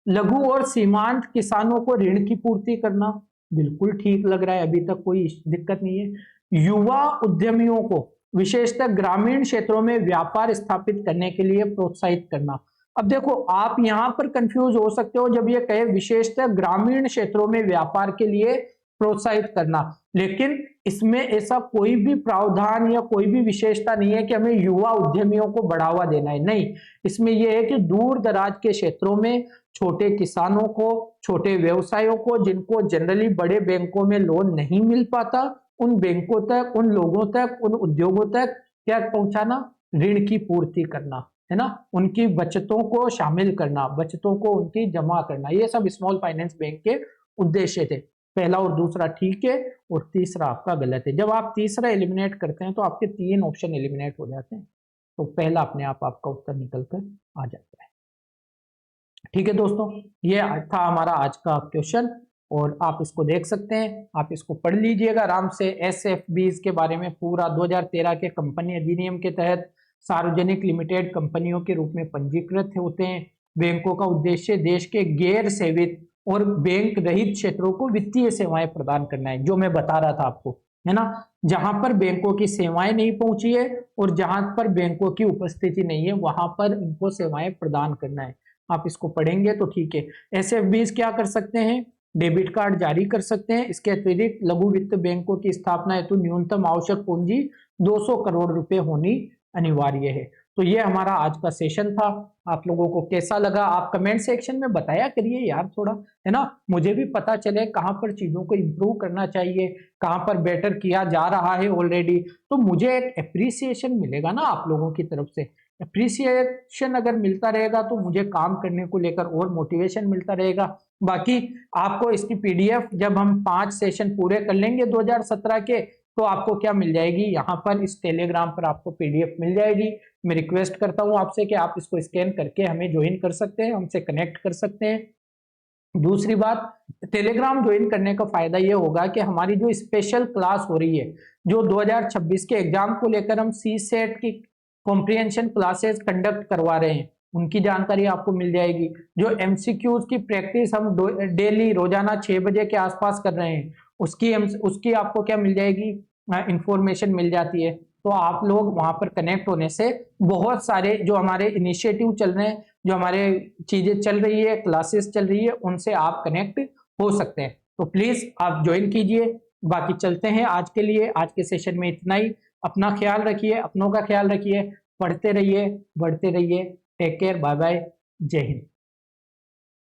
S1: लघु और सीमांत किसानों को ऋण की पूर्ति करना बिल्कुल ठीक लग रहा है, अभी तक कोई दिक्कत नहीं है। युवा उद्यमियों को विशेषतः ग्रामीण क्षेत्रों में व्यापार स्थापित करने के लिए प्रोत्साहित करना। अब देखो, आप यहां पर कंफ्यूज हो सकते हो जब ये कहे विशेषतः ग्रामीण क्षेत्रों में व्यापार के लिए प्रोत्साहित करना, लेकिन इसमें ऐसा कोई भी प्रावधान या कोई भी विशेषता नहीं है कि हमें युवा उद्यमियों को बढ़ावा देना है। नहीं, इसमें यह है कि दूर दराज के क्षेत्रों में छोटे किसानों को, छोटे व्यवसायों को, जिनको जनरली बड़े बैंकों में लोन नहीं मिल पाता, उन बैंकों तक, उन लोगों तक, उन उद्योगों तक क्या पहुंचाना? ऋण की पूर्ति करना, है ना, उनकी बचतों को शामिल करना, बचतों को उनकी जमा करना। ये सब स्मॉल फाइनेंस बैंक के उद्देश्य थे। पहला और दूसरा ठीक है और तीसरा आपका गलत है। जब आप तीसरा एलिमिनेट करते हैं तो आपके 3 ऑप्शन एलिमिनेट हो जाते हैं, तो पहला अपने आप आपका उत्तर निकल कर आ जाता है। ठीक है दोस्तों, ये था हमारा आज का क्वेश्चन और आप इसको देख सकते हैं, आप इसको पढ़ लीजिएगा आराम से। एसएफबीज के बारे में पूरा 2013 के कंपनी अधिनियम के तहत सार्वजनिक लिमिटेड कंपनियों के रूप में पंजीकृत होते हैं। बैंकों का उद्देश्य देश के गैर सेवित और बैंक रहित क्षेत्रों को वित्तीय सेवाएं प्रदान करना है, जो मैं बता रहा था आपको, है ना, जहां पर बैंकों की सेवाएं नहीं पहुंची है और जहां पर बैंकों की उपस्थिति नहीं है वहां पर इनको सेवाएं प्रदान करना है। आप इसको पढ़ेंगे तो ठीक है। एसएफबीज क्या कर सकते हैं? डेबिट कार्ड जारी कर सकते हैं। इसके अतिरिक्त लघु वित्त बैंकों की स्थापना हेतु न्यूनतम आवश्यक पूंजी 200 करोड़ रुपए होनी अनिवार्य है। तो ये हमारा आज का सेशन था। आप लोगों को कैसा लगा आप कमेंट सेक्शन में बताया करिए यार, थोड़ा, है ना, मुझे भी पता चले कहां पर चीजों को इम्प्रूव करना चाहिए, कहां पर बेटर किया जा रहा है ऑलरेडी, तो मुझे एक अप्रिसिएशन मिलेगा ना आप लोगों की तरफ से। अप्रिसिएशन अगर मिलता रहेगा तो मुझे काम करने को लेकर और मोटिवेशन मिलता रहेगा। बाकी आपको इसकी पीडीएफ जब हम 5 सेशन पूरे कर लेंगे 2017 के, तो आपको क्या मिल जाएगी, यहाँ पर इस टेलीग्राम पर आपको पीडीएफ मिल जाएगी। मैं रिक्वेस्ट करता हूँ आपसे कि आप इसको स्कैन करके हमें ज्वाइन कर सकते हैं, हमसे कनेक्ट कर सकते हैं। दूसरी बात, टेलीग्राम ज्वाइन करने का फायदा ये होगा कि हमारी जो स्पेशल क्लास हो रही है, जो 2026 के एग्जाम को लेकर हम सी सेट की कॉम्प्रिहेंशन क्लासेस कंडक्ट करवा रहे हैं, उनकी जानकारी आपको मिल जाएगी। जो एमसीक्यूज की प्रैक्टिस हम डेली रोजाना 6 बजे के आसपास कर रहे हैं, उसकी आपको क्या मिल जाएगी, इंफॉर्मेशन मिल जाती है। तो आप लोग वहां पर कनेक्ट होने से बहुत सारे जो हमारे इनिशिएटिव चल रहे हैं, जो हमारे चीजें चल रही है, क्लासेस चल रही है, उनसे आप कनेक्ट हो सकते हैं। तो प्लीज आप ज्वाइन कीजिए। बाकी चलते हैं, आज के लिए आज के सेशन में इतना ही। अपना ख्याल रखिए, अपनों का ख्याल रखिए, पढ़ते रहिए, बढ़ते रहिए। टेक केयर, बाय बाय, जय हिंद।